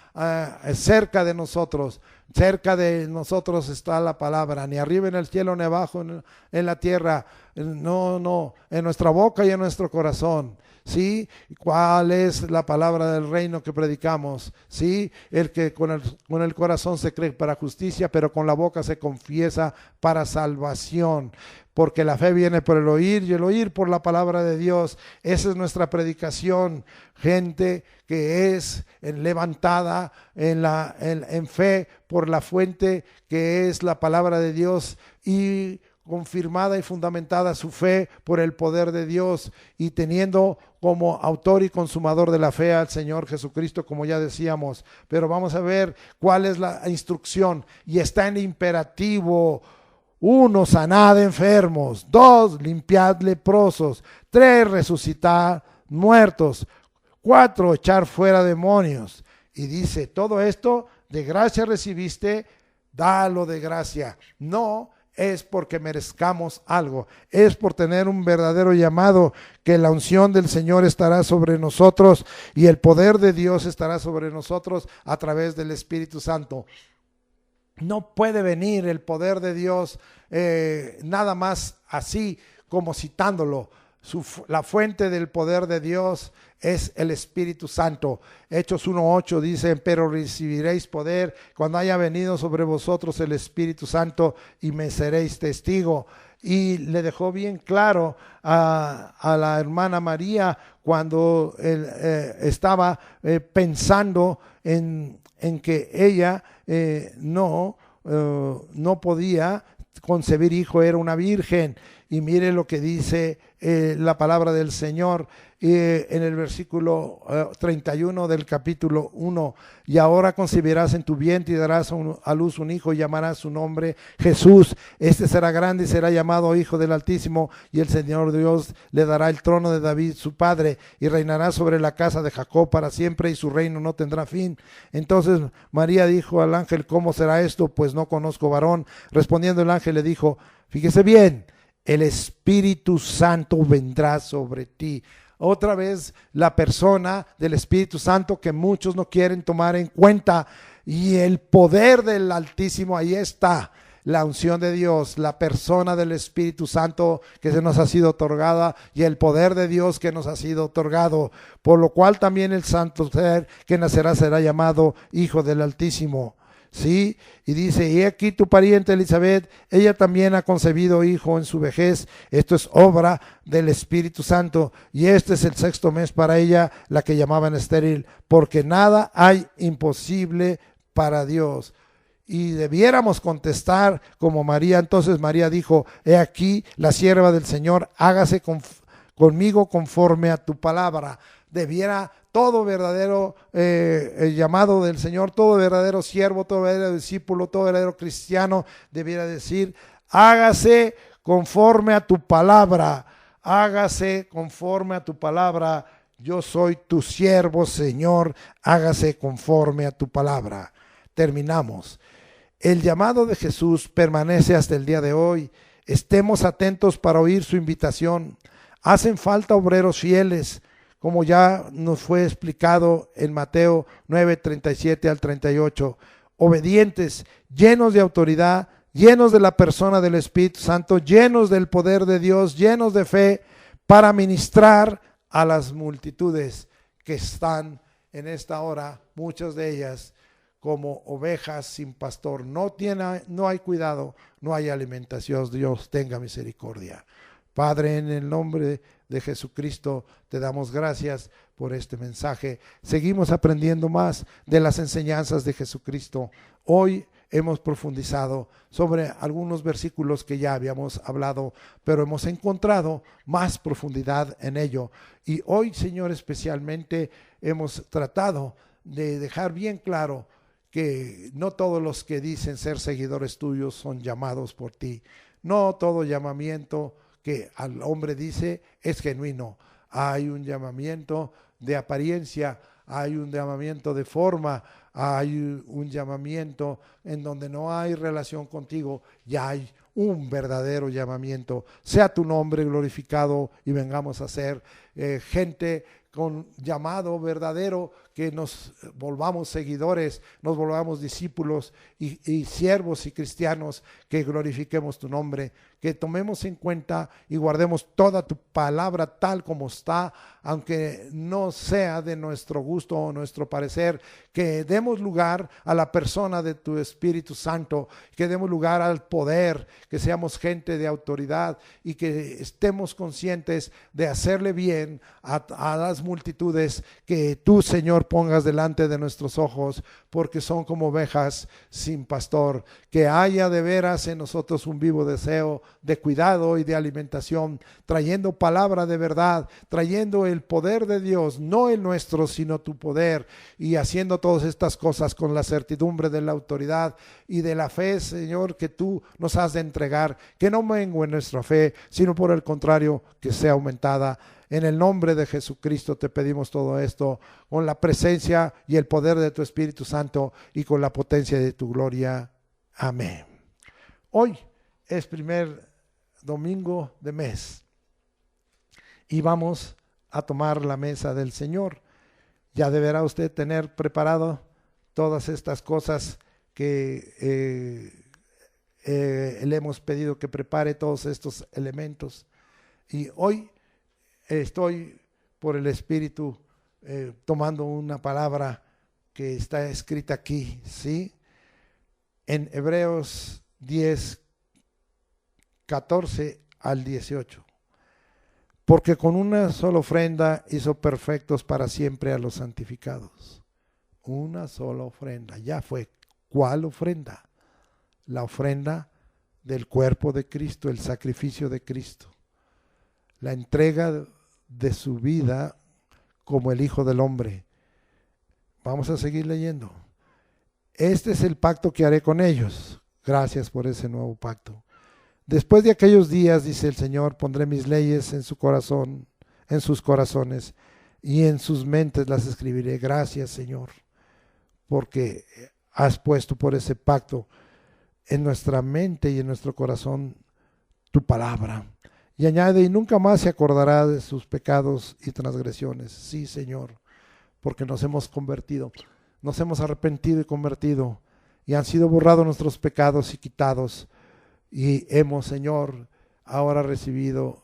cerca de nosotros. Cerca de nosotros está la palabra, ni arriba en el cielo ni abajo en la tierra. No, en nuestra boca y en nuestro corazón. ¿Sí? ¿Cuál es la palabra del reino que predicamos? ¿Sí? El que con el corazón se cree para justicia, pero con la boca se confiesa para salvación. Porque la fe viene por el oír, y el oír por la palabra de Dios. Esa es nuestra predicación. Gente que es levantada en fe por la fuente que es la palabra de Dios, y confirmada y fundamentada su fe por el poder de Dios, y teniendo como autor y consumador de la fe al Señor Jesucristo, como ya decíamos. Pero vamos a ver cuál es la instrucción, y está en imperativo. 1, sanad enfermos. 2, limpiad leprosos. 3, resucitad muertos. 4, echar fuera demonios. Y dice, todo esto de gracia recibiste, dalo de gracia. No es porque merezcamos algo, es por tener un verdadero llamado, que la unción del Señor estará sobre nosotros y el poder de Dios estará sobre nosotros a través del Espíritu Santo. No puede venir el poder de Dios nada más así como citándolo. La fuente del poder de Dios es el Espíritu Santo. Hechos 1:8 dicen, pero recibiréis poder cuando haya venido sobre vosotros el Espíritu Santo y me seréis testigo. Y le dejó bien claro a la hermana María cuando él, estaba pensando en que ella no podía concebir hijo, era una virgen. Y mire lo que dice la palabra del Señor en el versículo 31 del capítulo 1. Y ahora concebirás en tu vientre y darás a luz un hijo y llamarás su nombre Jesús. Este será grande y será llamado Hijo del Altísimo, y el Señor Dios le dará el trono de David su padre, y reinará sobre la casa de Jacob para siempre, y su reino no tendrá fin. Entonces María dijo al ángel, ¿cómo será esto? Pues no conozco varón. Respondiendo el ángel le dijo, fíjese bien, el Espíritu Santo vendrá sobre ti. Otra vez la persona del Espíritu Santo que muchos no quieren tomar en cuenta, y el poder del Altísimo, ahí está la unción de Dios, la persona del Espíritu Santo que se nos ha sido otorgada, y el poder de Dios que nos ha sido otorgado, por lo cual también el santo ser que nacerá será llamado Hijo del Altísimo. Sí, y dice, y aquí tu pariente Elizabeth, ella también ha concebido hijo en su vejez. Esto es obra del Espíritu Santo, y este es el 6º mes para ella, la que llamaban estéril, porque nada hay imposible para Dios. Y debiéramos contestar como María. Entonces María dijo, he aquí la sierva del Señor, hágase conmigo conforme a tu palabra. Debiera todo verdadero llamado del Señor, todo verdadero siervo, todo verdadero discípulo, todo verdadero cristiano debiera decir, hágase conforme a tu palabra, hágase conforme a tu palabra. Yo soy tu siervo, Señor, hágase conforme a tu palabra. Terminamos. El llamado de Jesús permanece hasta el día de hoy. Estemos atentos para oír su invitación. Hacen falta obreros fieles, como ya nos fue explicado en Mateo 9:37 al 38, obedientes, llenos de autoridad, llenos de la persona del Espíritu Santo, llenos del poder de Dios, llenos de fe, para ministrar a las multitudes que están en esta hora, muchas de ellas como ovejas sin pastor. No hay cuidado, no hay alimentación. Dios tenga misericordia. Padre, en el nombre de Jesucristo te damos gracias por este mensaje. Seguimos aprendiendo más de las enseñanzas de Jesucristo. Hoy hemos profundizado sobre algunos versículos que ya habíamos hablado, pero hemos encontrado más profundidad en ello. Y hoy, Señor, especialmente hemos tratado de dejar bien claro que no todos los que dicen ser seguidores tuyos son llamados por ti. No todo llamamiento que al hombre dice es genuino. Hay un llamamiento de apariencia, hay un llamamiento de forma, hay un llamamiento en donde no hay relación contigo, ya hay un verdadero llamamiento. Sea tu nombre glorificado y vengamos a ser gente con llamado verdadero, que nos volvamos seguidores, nos volvamos discípulos y siervos y cristianos, que glorifiquemos tu nombre, que tomemos en cuenta y guardemos toda tu palabra tal como está, aunque no sea de nuestro gusto o nuestro parecer, que demos lugar a la persona de tu Espíritu Santo, que demos lugar al poder, que seamos gente de autoridad y que estemos conscientes de hacerle bien a las multitudes que tú, Señor, pongas delante de nuestros ojos, porque son como ovejas sin pastor. Que haya de veras en nosotros un vivo deseo de cuidado y de alimentación, trayendo palabra de verdad, trayendo el poder de Dios, no el nuestro, sino tu poder, y haciendo todas estas cosas con la certidumbre de la autoridad y de la fe, Señor, que tú nos has de entregar, que no mengue nuestra fe, sino por el contrario, que sea aumentada. En el nombre de Jesucristo te pedimos todo esto, con la presencia y el poder de tu Espíritu Santo y con la potencia de tu gloria. Amén. Hoy es primer domingo de mes y vamos a tomar la mesa del Señor. Ya deberá usted tener preparado todas estas cosas que le hemos pedido que prepare, todos estos elementos. Y hoy estoy por el Espíritu tomando una palabra que está escrita aquí, ¿sí? En Hebreos 10, 14 al 18. Porque con una sola ofrenda hizo perfectos para siempre a los santificados. Una sola ofrenda, ya fue. ¿Cuál ofrenda? La ofrenda del cuerpo de Cristo, el sacrificio de Cristo. La entrega de su vida como el Hijo del Hombre. Vamos a seguir leyendo. Este es el pacto que haré con ellos. Gracias por ese nuevo pacto. Después de aquellos días, dice el Señor, pondré mis leyes en su corazón, en sus corazones, y en sus mentes las escribiré. Gracias, Señor, porque has puesto por ese pacto en nuestra mente y en nuestro corazón tu palabra. Y añade, y nunca más se acordará de sus pecados y transgresiones. Sí, Señor, porque nos hemos convertido, nos hemos arrepentido y convertido, y han sido borrados nuestros pecados y quitados. Y hemos, Señor, ahora recibido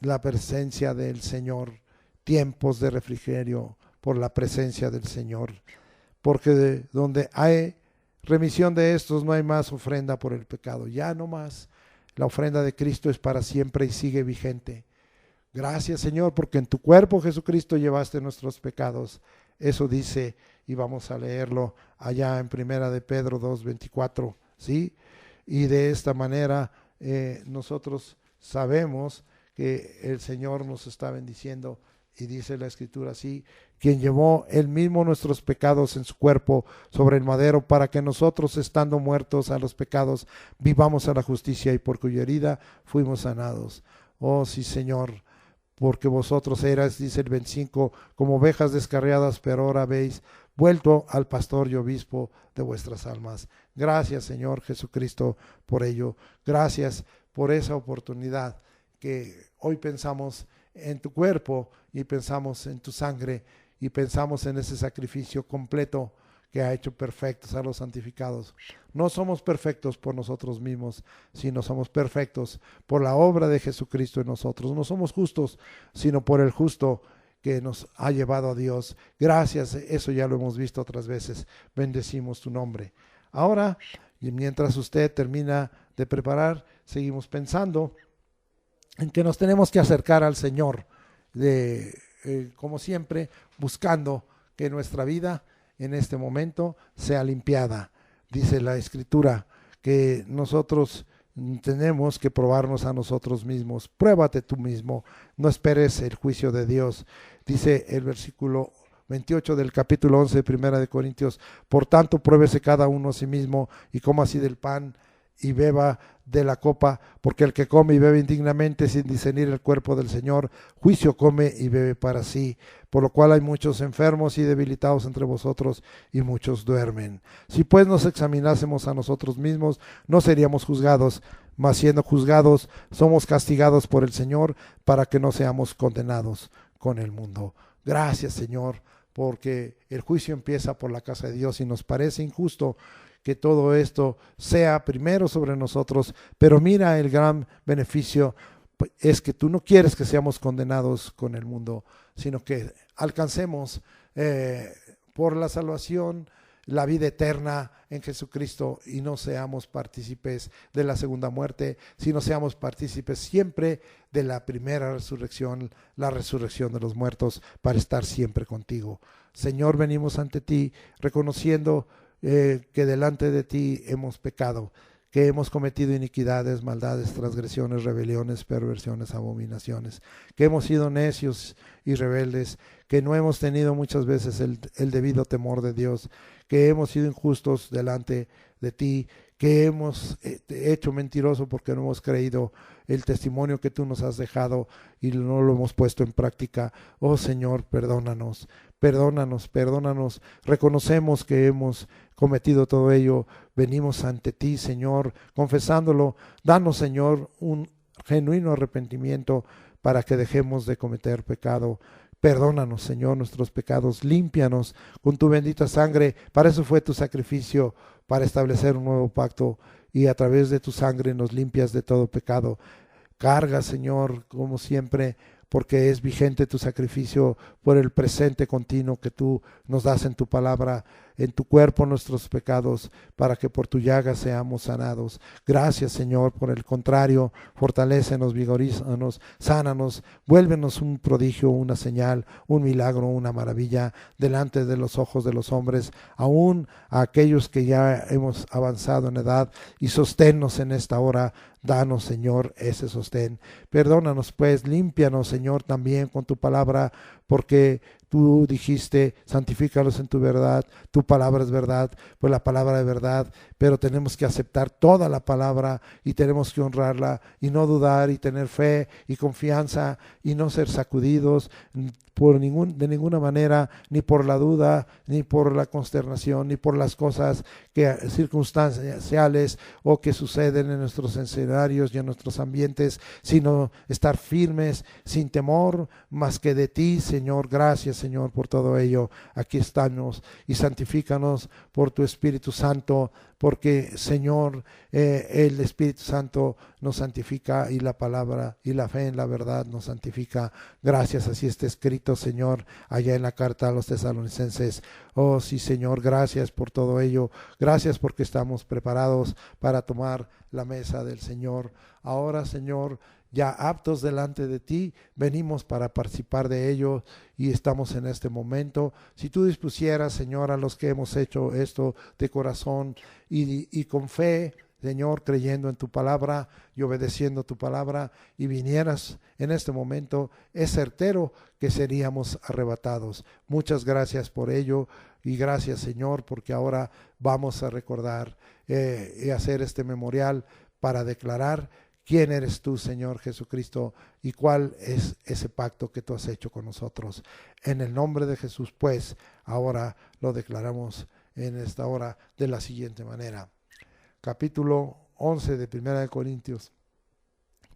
la presencia del Señor, tiempos de refrigerio por la presencia del Señor. Porque donde hay remisión de estos, no hay más ofrenda por el pecado. Ya no más. La ofrenda de Cristo es para siempre y sigue vigente. Gracias, Señor, porque en tu cuerpo, Jesucristo, llevaste nuestros pecados. Eso dice, y vamos a leerlo allá en Primera de Pedro 2:24, ¿sí? Y de esta manera nosotros sabemos que el Señor nos está bendiciendo, y dice la Escritura así, quien llevó él mismo nuestros pecados en su cuerpo sobre el madero, para que nosotros, estando muertos a los pecados, vivamos a la justicia, y por cuya herida fuimos sanados. Oh sí, Señor, porque vosotros eras, dice el 25, como ovejas descarriadas, pero ahora habéis vuelto al pastor y obispo de vuestras almas. Gracias, Señor Jesucristo, por ello. Gracias por esa oportunidad que hoy pensamos en tu cuerpo y pensamos en tu sangre y pensamos en ese sacrificio completo que ha hecho perfectos a los santificados. No somos perfectos por nosotros mismos, sino somos perfectos por la obra de Jesucristo en nosotros. No somos justos, sino por el justo que nos ha llevado a Dios. Gracias, eso ya lo hemos visto otras veces. Bendecimos tu nombre. Ahora, y mientras usted termina de preparar, seguimos pensando en que nos tenemos que acercar al Señor, como siempre, buscando que nuestra vida en este momento sea limpiada. Dice la Escritura que nosotros tenemos que probarnos a nosotros mismos. Pruébate tú mismo, no esperes el juicio de Dios. Dice el versículo 28 del capítulo 11 de Primera de Corintios, por tanto pruébese cada uno a sí mismo y coma así del pan y beba de la copa, porque el que come y bebe indignamente sin discernir el cuerpo del Señor, juicio come y bebe para sí, por lo cual hay muchos enfermos y debilitados entre vosotros y muchos duermen. Si pues nos examinásemos a nosotros mismos, no seríamos juzgados, mas siendo juzgados, somos castigados por el Señor, para que no seamos condenados con el mundo. Gracias, Señor, porque el juicio empieza por la casa de Dios y nos parece injusto que todo esto sea primero sobre nosotros, pero mira, el gran beneficio es que tú no quieres que seamos condenados con el mundo, sino que alcancemos por la salvación la vida eterna en Jesucristo y no seamos partícipes de la segunda muerte, sino seamos partícipes siempre de la primera resurrección, la resurrección de los muertos, para estar siempre contigo. Señor, venimos ante ti reconociendo que delante de ti hemos pecado, que hemos cometido iniquidades, maldades, transgresiones, rebeliones, perversiones, abominaciones, que hemos sido necios y rebeldes, que no hemos tenido muchas veces el debido temor de Dios, que hemos sido injustos delante de ti, que hemos hecho mentiroso porque no hemos creído el testimonio que tú nos has dejado y no lo hemos puesto en práctica. Oh Señor, perdónanos, perdónanos, perdónanos. Reconocemos que hemos cometido todo ello. Venimos ante ti, Señor, confesándolo. Danos, Señor, un genuino arrepentimiento para que dejemos de cometer pecado. Perdónanos, Señor, nuestros pecados, límpianos con tu bendita sangre. Para eso fue tu sacrificio, para establecer un nuevo pacto, y a través de tu sangre nos limpias de todo pecado. Carga, Señor, como siempre, porque es vigente tu sacrificio por el presente continuo que tú nos das en tu palabra, en tu cuerpo nuestros pecados, para que por tu llaga seamos sanados. Gracias, Señor, por el contrario, fortalécenos, vigorízanos, sánanos, vuélvenos un prodigio, una señal, un milagro, una maravilla delante de los ojos de los hombres, aún a aquellos que ya hemos avanzado en edad, y sosténnos en esta hora. Danos, Señor, ese sostén. Perdónanos, pues, límpianos, Señor, también con tu palabra, porque tú dijiste, santifícalos en tu verdad, tu palabra es verdad, pues la palabra es verdad, pero tenemos que aceptar toda la palabra y tenemos que honrarla y no dudar y tener fe y confianza y no ser sacudidos de ninguna manera, ni por la duda, ni por la consternación, ni por las cosas circunstanciales o que suceden en nuestros escenarios y en nuestros ambientes, sino estar firmes, sin temor, más que de ti, Señor. Gracias, Señor, por todo ello. Aquí estamos y santifícanos por tu Espíritu Santo, porque, Señor, el Espíritu Santo nos santifica y la palabra y la fe en la verdad nos santifica. Gracias, así está escrito, Señor, allá en la carta a los tesalonicenses. Oh, sí, Señor, gracias por todo ello. Gracias porque estamos preparados para tomar la mesa del Señor. Ahora, Señor, ya aptos delante de ti, venimos para participar de ello y estamos en este momento. Si tú dispusieras, Señor, a los que hemos hecho esto de corazón y con fe, Señor, creyendo en tu palabra y obedeciendo tu palabra, y vinieras en este momento, es certero que seríamos arrebatados. Muchas gracias por ello y gracias, Señor, porque ahora vamos a recordar y hacer este memorial para declarar quién eres tú, Señor Jesucristo, y cuál es ese pacto que tú has hecho con nosotros. En el nombre de Jesús, pues, ahora lo declaramos en esta hora de la siguiente manera. Capítulo 11 de 1 de Corintios,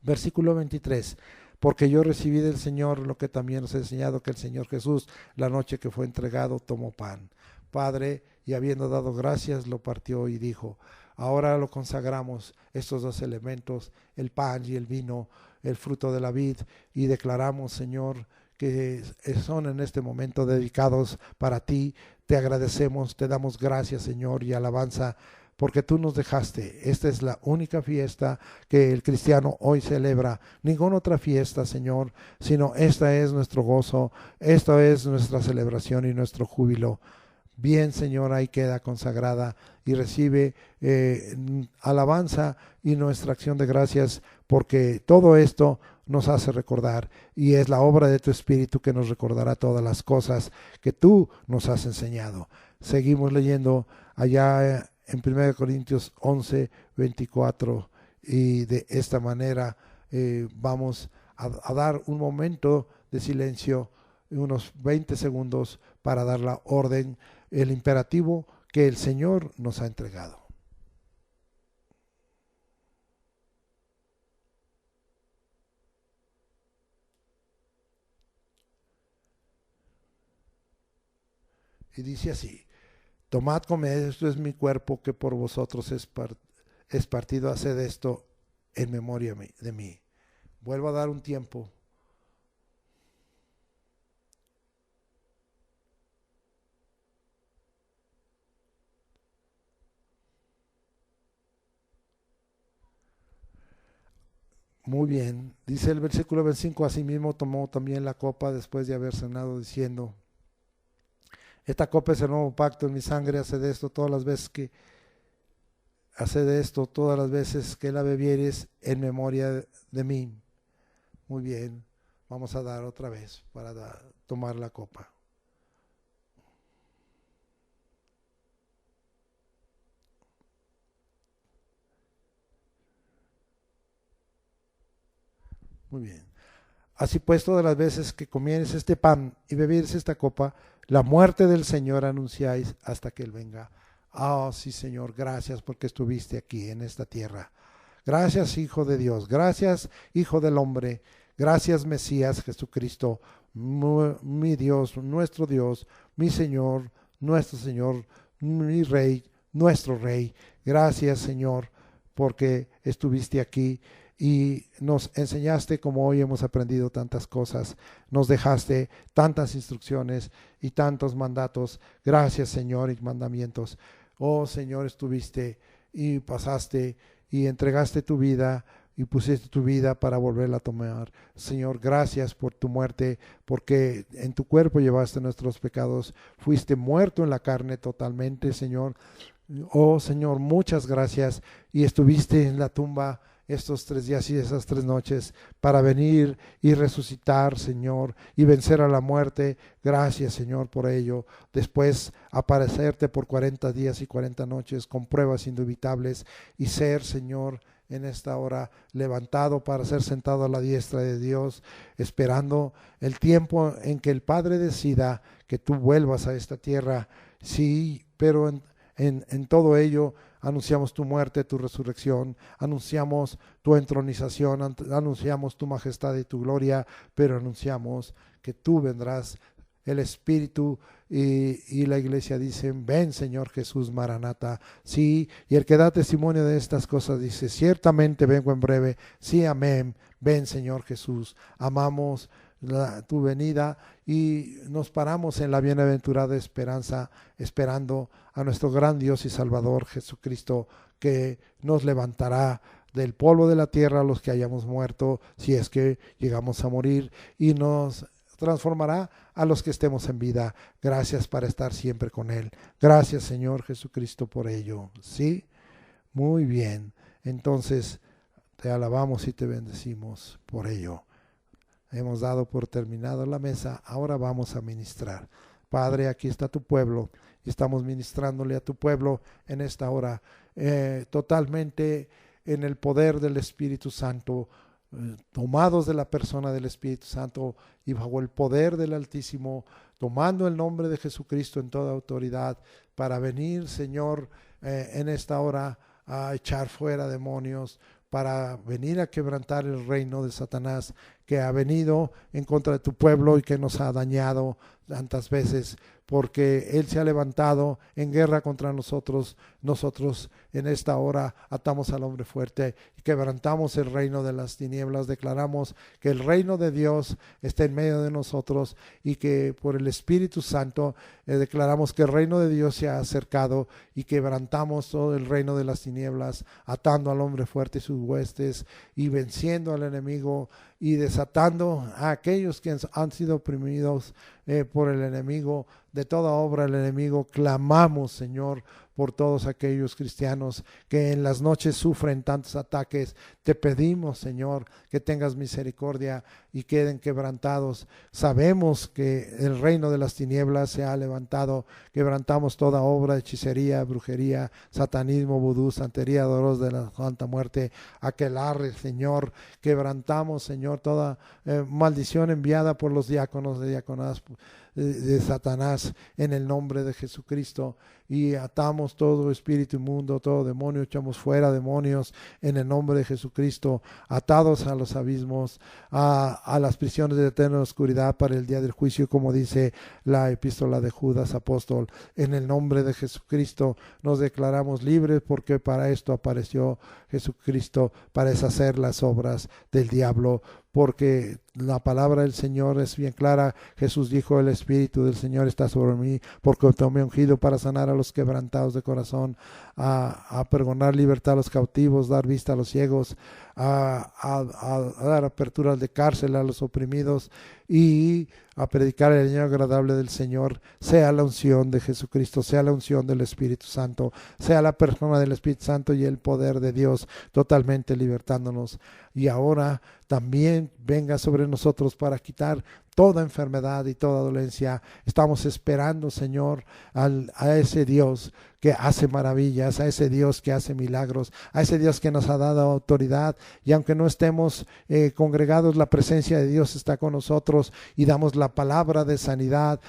versículo 23. Porque yo recibí del Señor lo que también os he enseñado, que el Señor Jesús, la noche que fue entregado, tomó pan. Padre, y habiendo dado gracias, lo partió y dijo: ahora lo consagramos, estos dos elementos, el pan y el vino, el fruto de la vid, y declaramos, Señor, que son en este momento dedicados para ti. Te agradecemos, te damos gracias, Señor, y alabanza, porque tú nos dejaste. Esta es la única fiesta que el cristiano hoy celebra. Ninguna otra fiesta, Señor, sino esta es nuestro gozo, esta es nuestra celebración y nuestro júbilo. Bien, Señor, ahí queda consagrada y recibe alabanza y nuestra acción de gracias, porque todo esto nos hace recordar y es la obra de tu Espíritu que nos recordará todas las cosas que tú nos has enseñado. Seguimos leyendo allá en 1 Corintios 11, 24, y de esta manera vamos a dar un momento de silencio, unos 20 segundos, para dar la orden, el imperativo que el Señor nos ha entregado. Y dice así: tomad, comed, esto es mi cuerpo que por vosotros es partido, haced esto en memoria de mí. Vuelvo a dar un tiempo. Muy bien, dice el versículo 25, asimismo tomó también la copa después de haber cenado, diciendo: esta copa es el nuevo pacto en mi sangre, haced esto todas las veces que la bebieres en memoria de mí. Muy bien, vamos a dar otra vez para tomar la copa. Muy bien. Así pues, todas las veces que comieres este pan y bebieres esta copa, la muerte del Señor anunciáis hasta que Él venga. Oh, sí, Señor, gracias porque estuviste aquí en esta tierra. Gracias, Hijo de Dios. Gracias, Hijo del Hombre. Gracias, Mesías Jesucristo, mi Dios, mi Señor, nuestro Señor, mi Rey, nuestro Rey. Gracias, Señor, porque estuviste aquí y nos enseñaste como hoy hemos aprendido tantas cosas. Nos dejaste tantas instrucciones y tantos mandatos. Gracias, Señor, y mandamientos. Oh, Señor, estuviste y pasaste y entregaste tu vida y pusiste tu vida para volverla a tomar. Señor, gracias por tu muerte, porque en tu cuerpo llevaste nuestros pecados. Fuiste muerto en la carne totalmente, Señor. Oh, Señor, muchas gracias. Y estuviste en la tumba estos 3 días y esas 3 noches para venir y resucitar, Señor, y vencer a la muerte. Gracias, Señor, por ello. Después aparecerte por 40 días y 40 noches con pruebas indubitables y ser, Señor, en esta hora levantado para ser sentado a la diestra de Dios, esperando el tiempo en que el Padre decida que tú vuelvas a esta tierra. Sí, pero en todo ello anunciamos tu muerte, tu resurrección, anunciamos tu entronización, anunciamos tu majestad y tu gloria, pero anunciamos que tú vendrás. El Espíritu y la iglesia dicen, ven, Señor Jesús, Maranata. Sí, y el que da testimonio de estas cosas dice, ciertamente vengo en breve. Sí, amén. Ven, Señor Jesús. Amamos tu venida y nos paramos en la bienaventurada esperanza, esperando a nuestro gran Dios y Salvador Jesucristo, que nos levantará del polvo de la tierra a los que hayamos muerto, si es que llegamos a morir, y nos transformará a los que estemos en vida. Gracias para estar siempre con Él. Gracias, Señor Jesucristo, por ello. ¿Sí? Muy bien. Entonces, te alabamos y te bendecimos por ello. Hemos dado por terminado la mesa. Ahora vamos a ministrar. Padre, aquí está tu pueblo y estamos ministrándole a tu pueblo en esta hora, totalmente en el poder del Espíritu Santo, tomados de la persona del Espíritu Santo y bajo el poder del Altísimo, tomando el nombre de Jesucristo en toda autoridad para venir, Señor, en esta hora a echar fuera demonios, para venir a quebrantar el reino de Satanás que ha venido en contra de tu pueblo y que nos ha dañado tantas veces, porque Él se ha levantado en guerra contra nosotros. Nosotros en esta hora atamos al hombre fuerte y quebrantamos el reino de las tinieblas. Declaramos que el reino de Dios está en medio de nosotros y que por el Espíritu Santo declaramos que el reino de Dios se ha acercado y quebrantamos todo el reino de las tinieblas, atando al hombre fuerte y sus huestes y venciendo al enemigo y desatando a aquellos que han sido oprimidos por el enemigo, de toda obra del enemigo. Clamamos, Señor, por todos aquellos cristianos que en las noches sufren tantos ataques. Te pedimos, Señor, que tengas misericordia y queden quebrantados. Sabemos que el reino de las tinieblas se ha levantado. Quebrantamos toda obra de hechicería, brujería, satanismo, vudú, santería, dolores de la santa muerte, aquelarre, Señor. Quebrantamos, Señor, toda maldición enviada por los diáconos de diaconadas de Satanás en el nombre de Jesucristo, y atamos todo espíritu inmundo, todo demonio, echamos fuera demonios en el nombre de Jesucristo, atados a los abismos, a las prisiones de eterna oscuridad para el día del juicio, como dice la epístola de Judas apóstol. En el nombre de Jesucristo nos declaramos libres, porque para esto apareció Jesucristo, para deshacer las obras del diablo, porque la palabra del Señor es bien clara. Jesús dijo, el Espíritu del Señor está sobre mí, porque me he ungido para sanar a los quebrantados de corazón, a pregonar libertad a los cautivos, dar vista a los ciegos, a dar aperturas de cárcel a los oprimidos y a predicar el año agradable del Señor. Sea la unción de Jesucristo, sea la unción del Espíritu Santo, sea la persona del Espíritu Santo y el poder de Dios totalmente libertándonos. Y ahora también venga sobre nosotros para quitar toda enfermedad y toda dolencia. Estamos esperando, Señor, a ese Dios que hace maravillas, a ese Dios que hace milagros, a ese Dios que nos ha dado autoridad, y aunque no estemos congregados, la presencia de Dios está con nosotros y damos la palabra de sanidad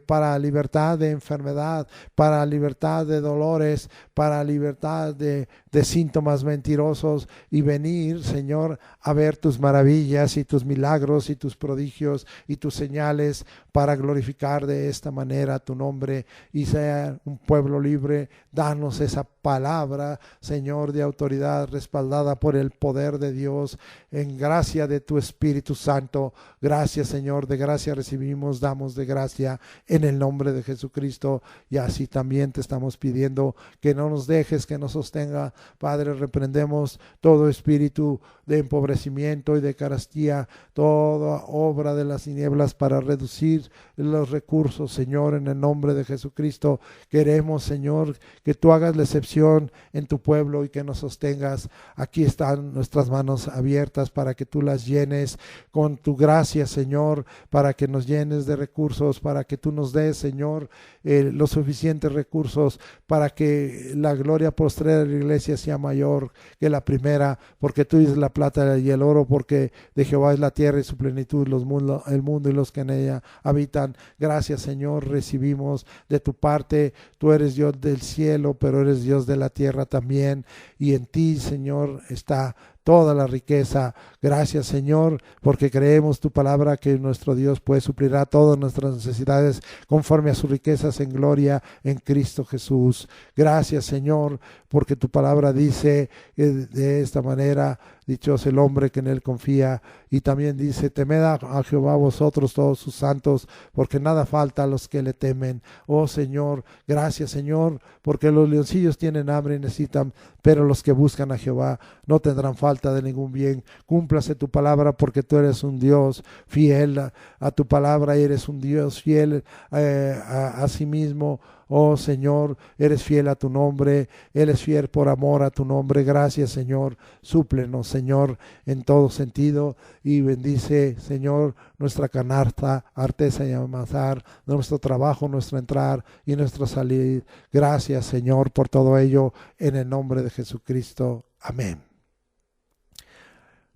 para libertad de enfermedad, para libertad de dolores, para libertad de síntomas mentirosos, y venir, Señor, a ver tus maravillas y tus milagros y tus prodigios y tus señales, para glorificar de esta manera tu nombre y ser un pueblo libre libre. Danos esa palabra, Señor, de autoridad respaldada por el poder de Dios, en gracia de tu Espíritu Santo. Gracias, Señor, de gracia recibimos, damos de gracia en el nombre de Jesucristo. Y así también te estamos pidiendo que no nos dejes, que nos sostenga. Padre, reprendemos todo espíritu de empobrecimiento y de carestía, toda obra de las tinieblas para reducir los recursos, Señor, en el nombre de Jesucristo. Queremos, Señor, que tú hagas la excepción en tu pueblo y que nos sostengas. Aquí están nuestras manos abiertas para que tú las llenes con tu gracia, Señor, para que nos llenes de recursos, para que tú nos des, Señor, los suficientes recursos para que la gloria postrera de la iglesia sea mayor que la primera, porque tú eres la plata y el oro, porque de Jehová es la tierra y su plenitud, el mundo y los que en ella habitan. Gracias, Señor, recibimos de tu parte. Tú eres Dios del cielo, pero eres Dios de la tierra también, y en ti, Señor, está toda la riqueza. Gracias, Señor, porque creemos tu palabra que nuestro Dios pues suplirá todas nuestras necesidades conforme a sus riquezas en gloria en Cristo Jesús. Gracias, Señor, porque tu palabra dice de esta manera: dichoso el hombre que en él confía. Y también dice: temed a Jehová vosotros todos sus santos, porque nada falta a los que le temen. Oh Señor, gracias, Señor, porque los leoncillos tienen hambre y necesitan, pero los que buscan a Jehová no tendrán falta de ningún bien. Cúmplase tu palabra, porque tú eres un Dios fiel a tu palabra, y eres un Dios fiel a sí mismo. Oh Señor, eres fiel a tu nombre, eres fiel por amor a tu nombre. Gracias, Señor. Súplenos, Señor, en todo sentido, y bendice, Señor, nuestra canasta, artesa y amasar, nuestro trabajo, nuestro entrar y nuestro salir. Gracias, Señor, por todo ello, en el nombre de Jesucristo. Amén.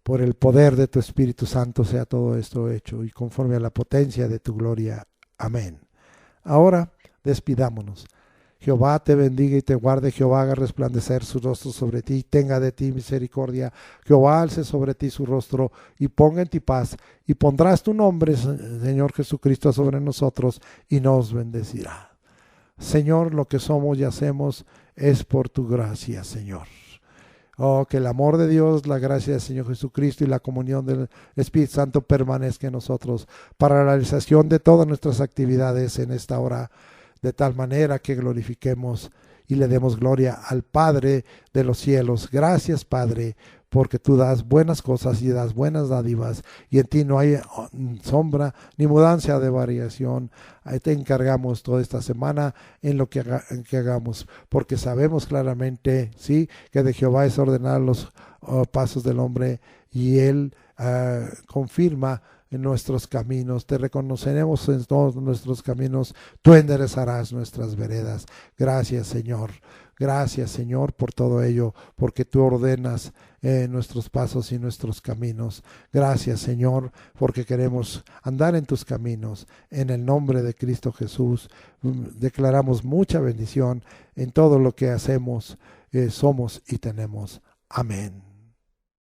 Por el poder de tu Espíritu Santo sea todo esto hecho, y conforme a la potencia de tu gloria. Amén. Ahora despidámonos. Jehová te bendiga y te guarde. Jehová haga resplandecer su rostro sobre ti y tenga de ti misericordia. Jehová alce sobre ti su rostro y ponga en ti paz. Y pondrás tu nombre, Señor Jesucristo, sobre nosotros y nos bendecirá. Señor, lo que somos y hacemos es por tu gracia, Señor. Oh, que el amor de Dios, la gracia del Señor Jesucristo y la comunión del Espíritu Santo permanezca en nosotros para la realización de todas nuestras actividades en esta hora, de tal manera que glorifiquemos y le demos gloria al Padre de los cielos. Gracias, Padre, porque tú das buenas cosas y das buenas dádivas, y en ti no hay sombra ni mudanza de variación. Ahí te encargamos toda esta semana en lo que hagamos, porque sabemos claramente, sí, que de Jehová es ordenar los pasos del hombre, y él confirma en nuestros caminos. Te reconoceremos en todos nuestros caminos, tú enderezarás nuestras veredas. Gracias, Señor. Gracias, Señor, por todo ello, porque tú ordenas nuestros pasos y nuestros caminos. Gracias, Señor, porque queremos andar en tus caminos. En el nombre de Cristo Jesús, declaramos mucha bendición en todo lo que hacemos, somos y tenemos. Amén.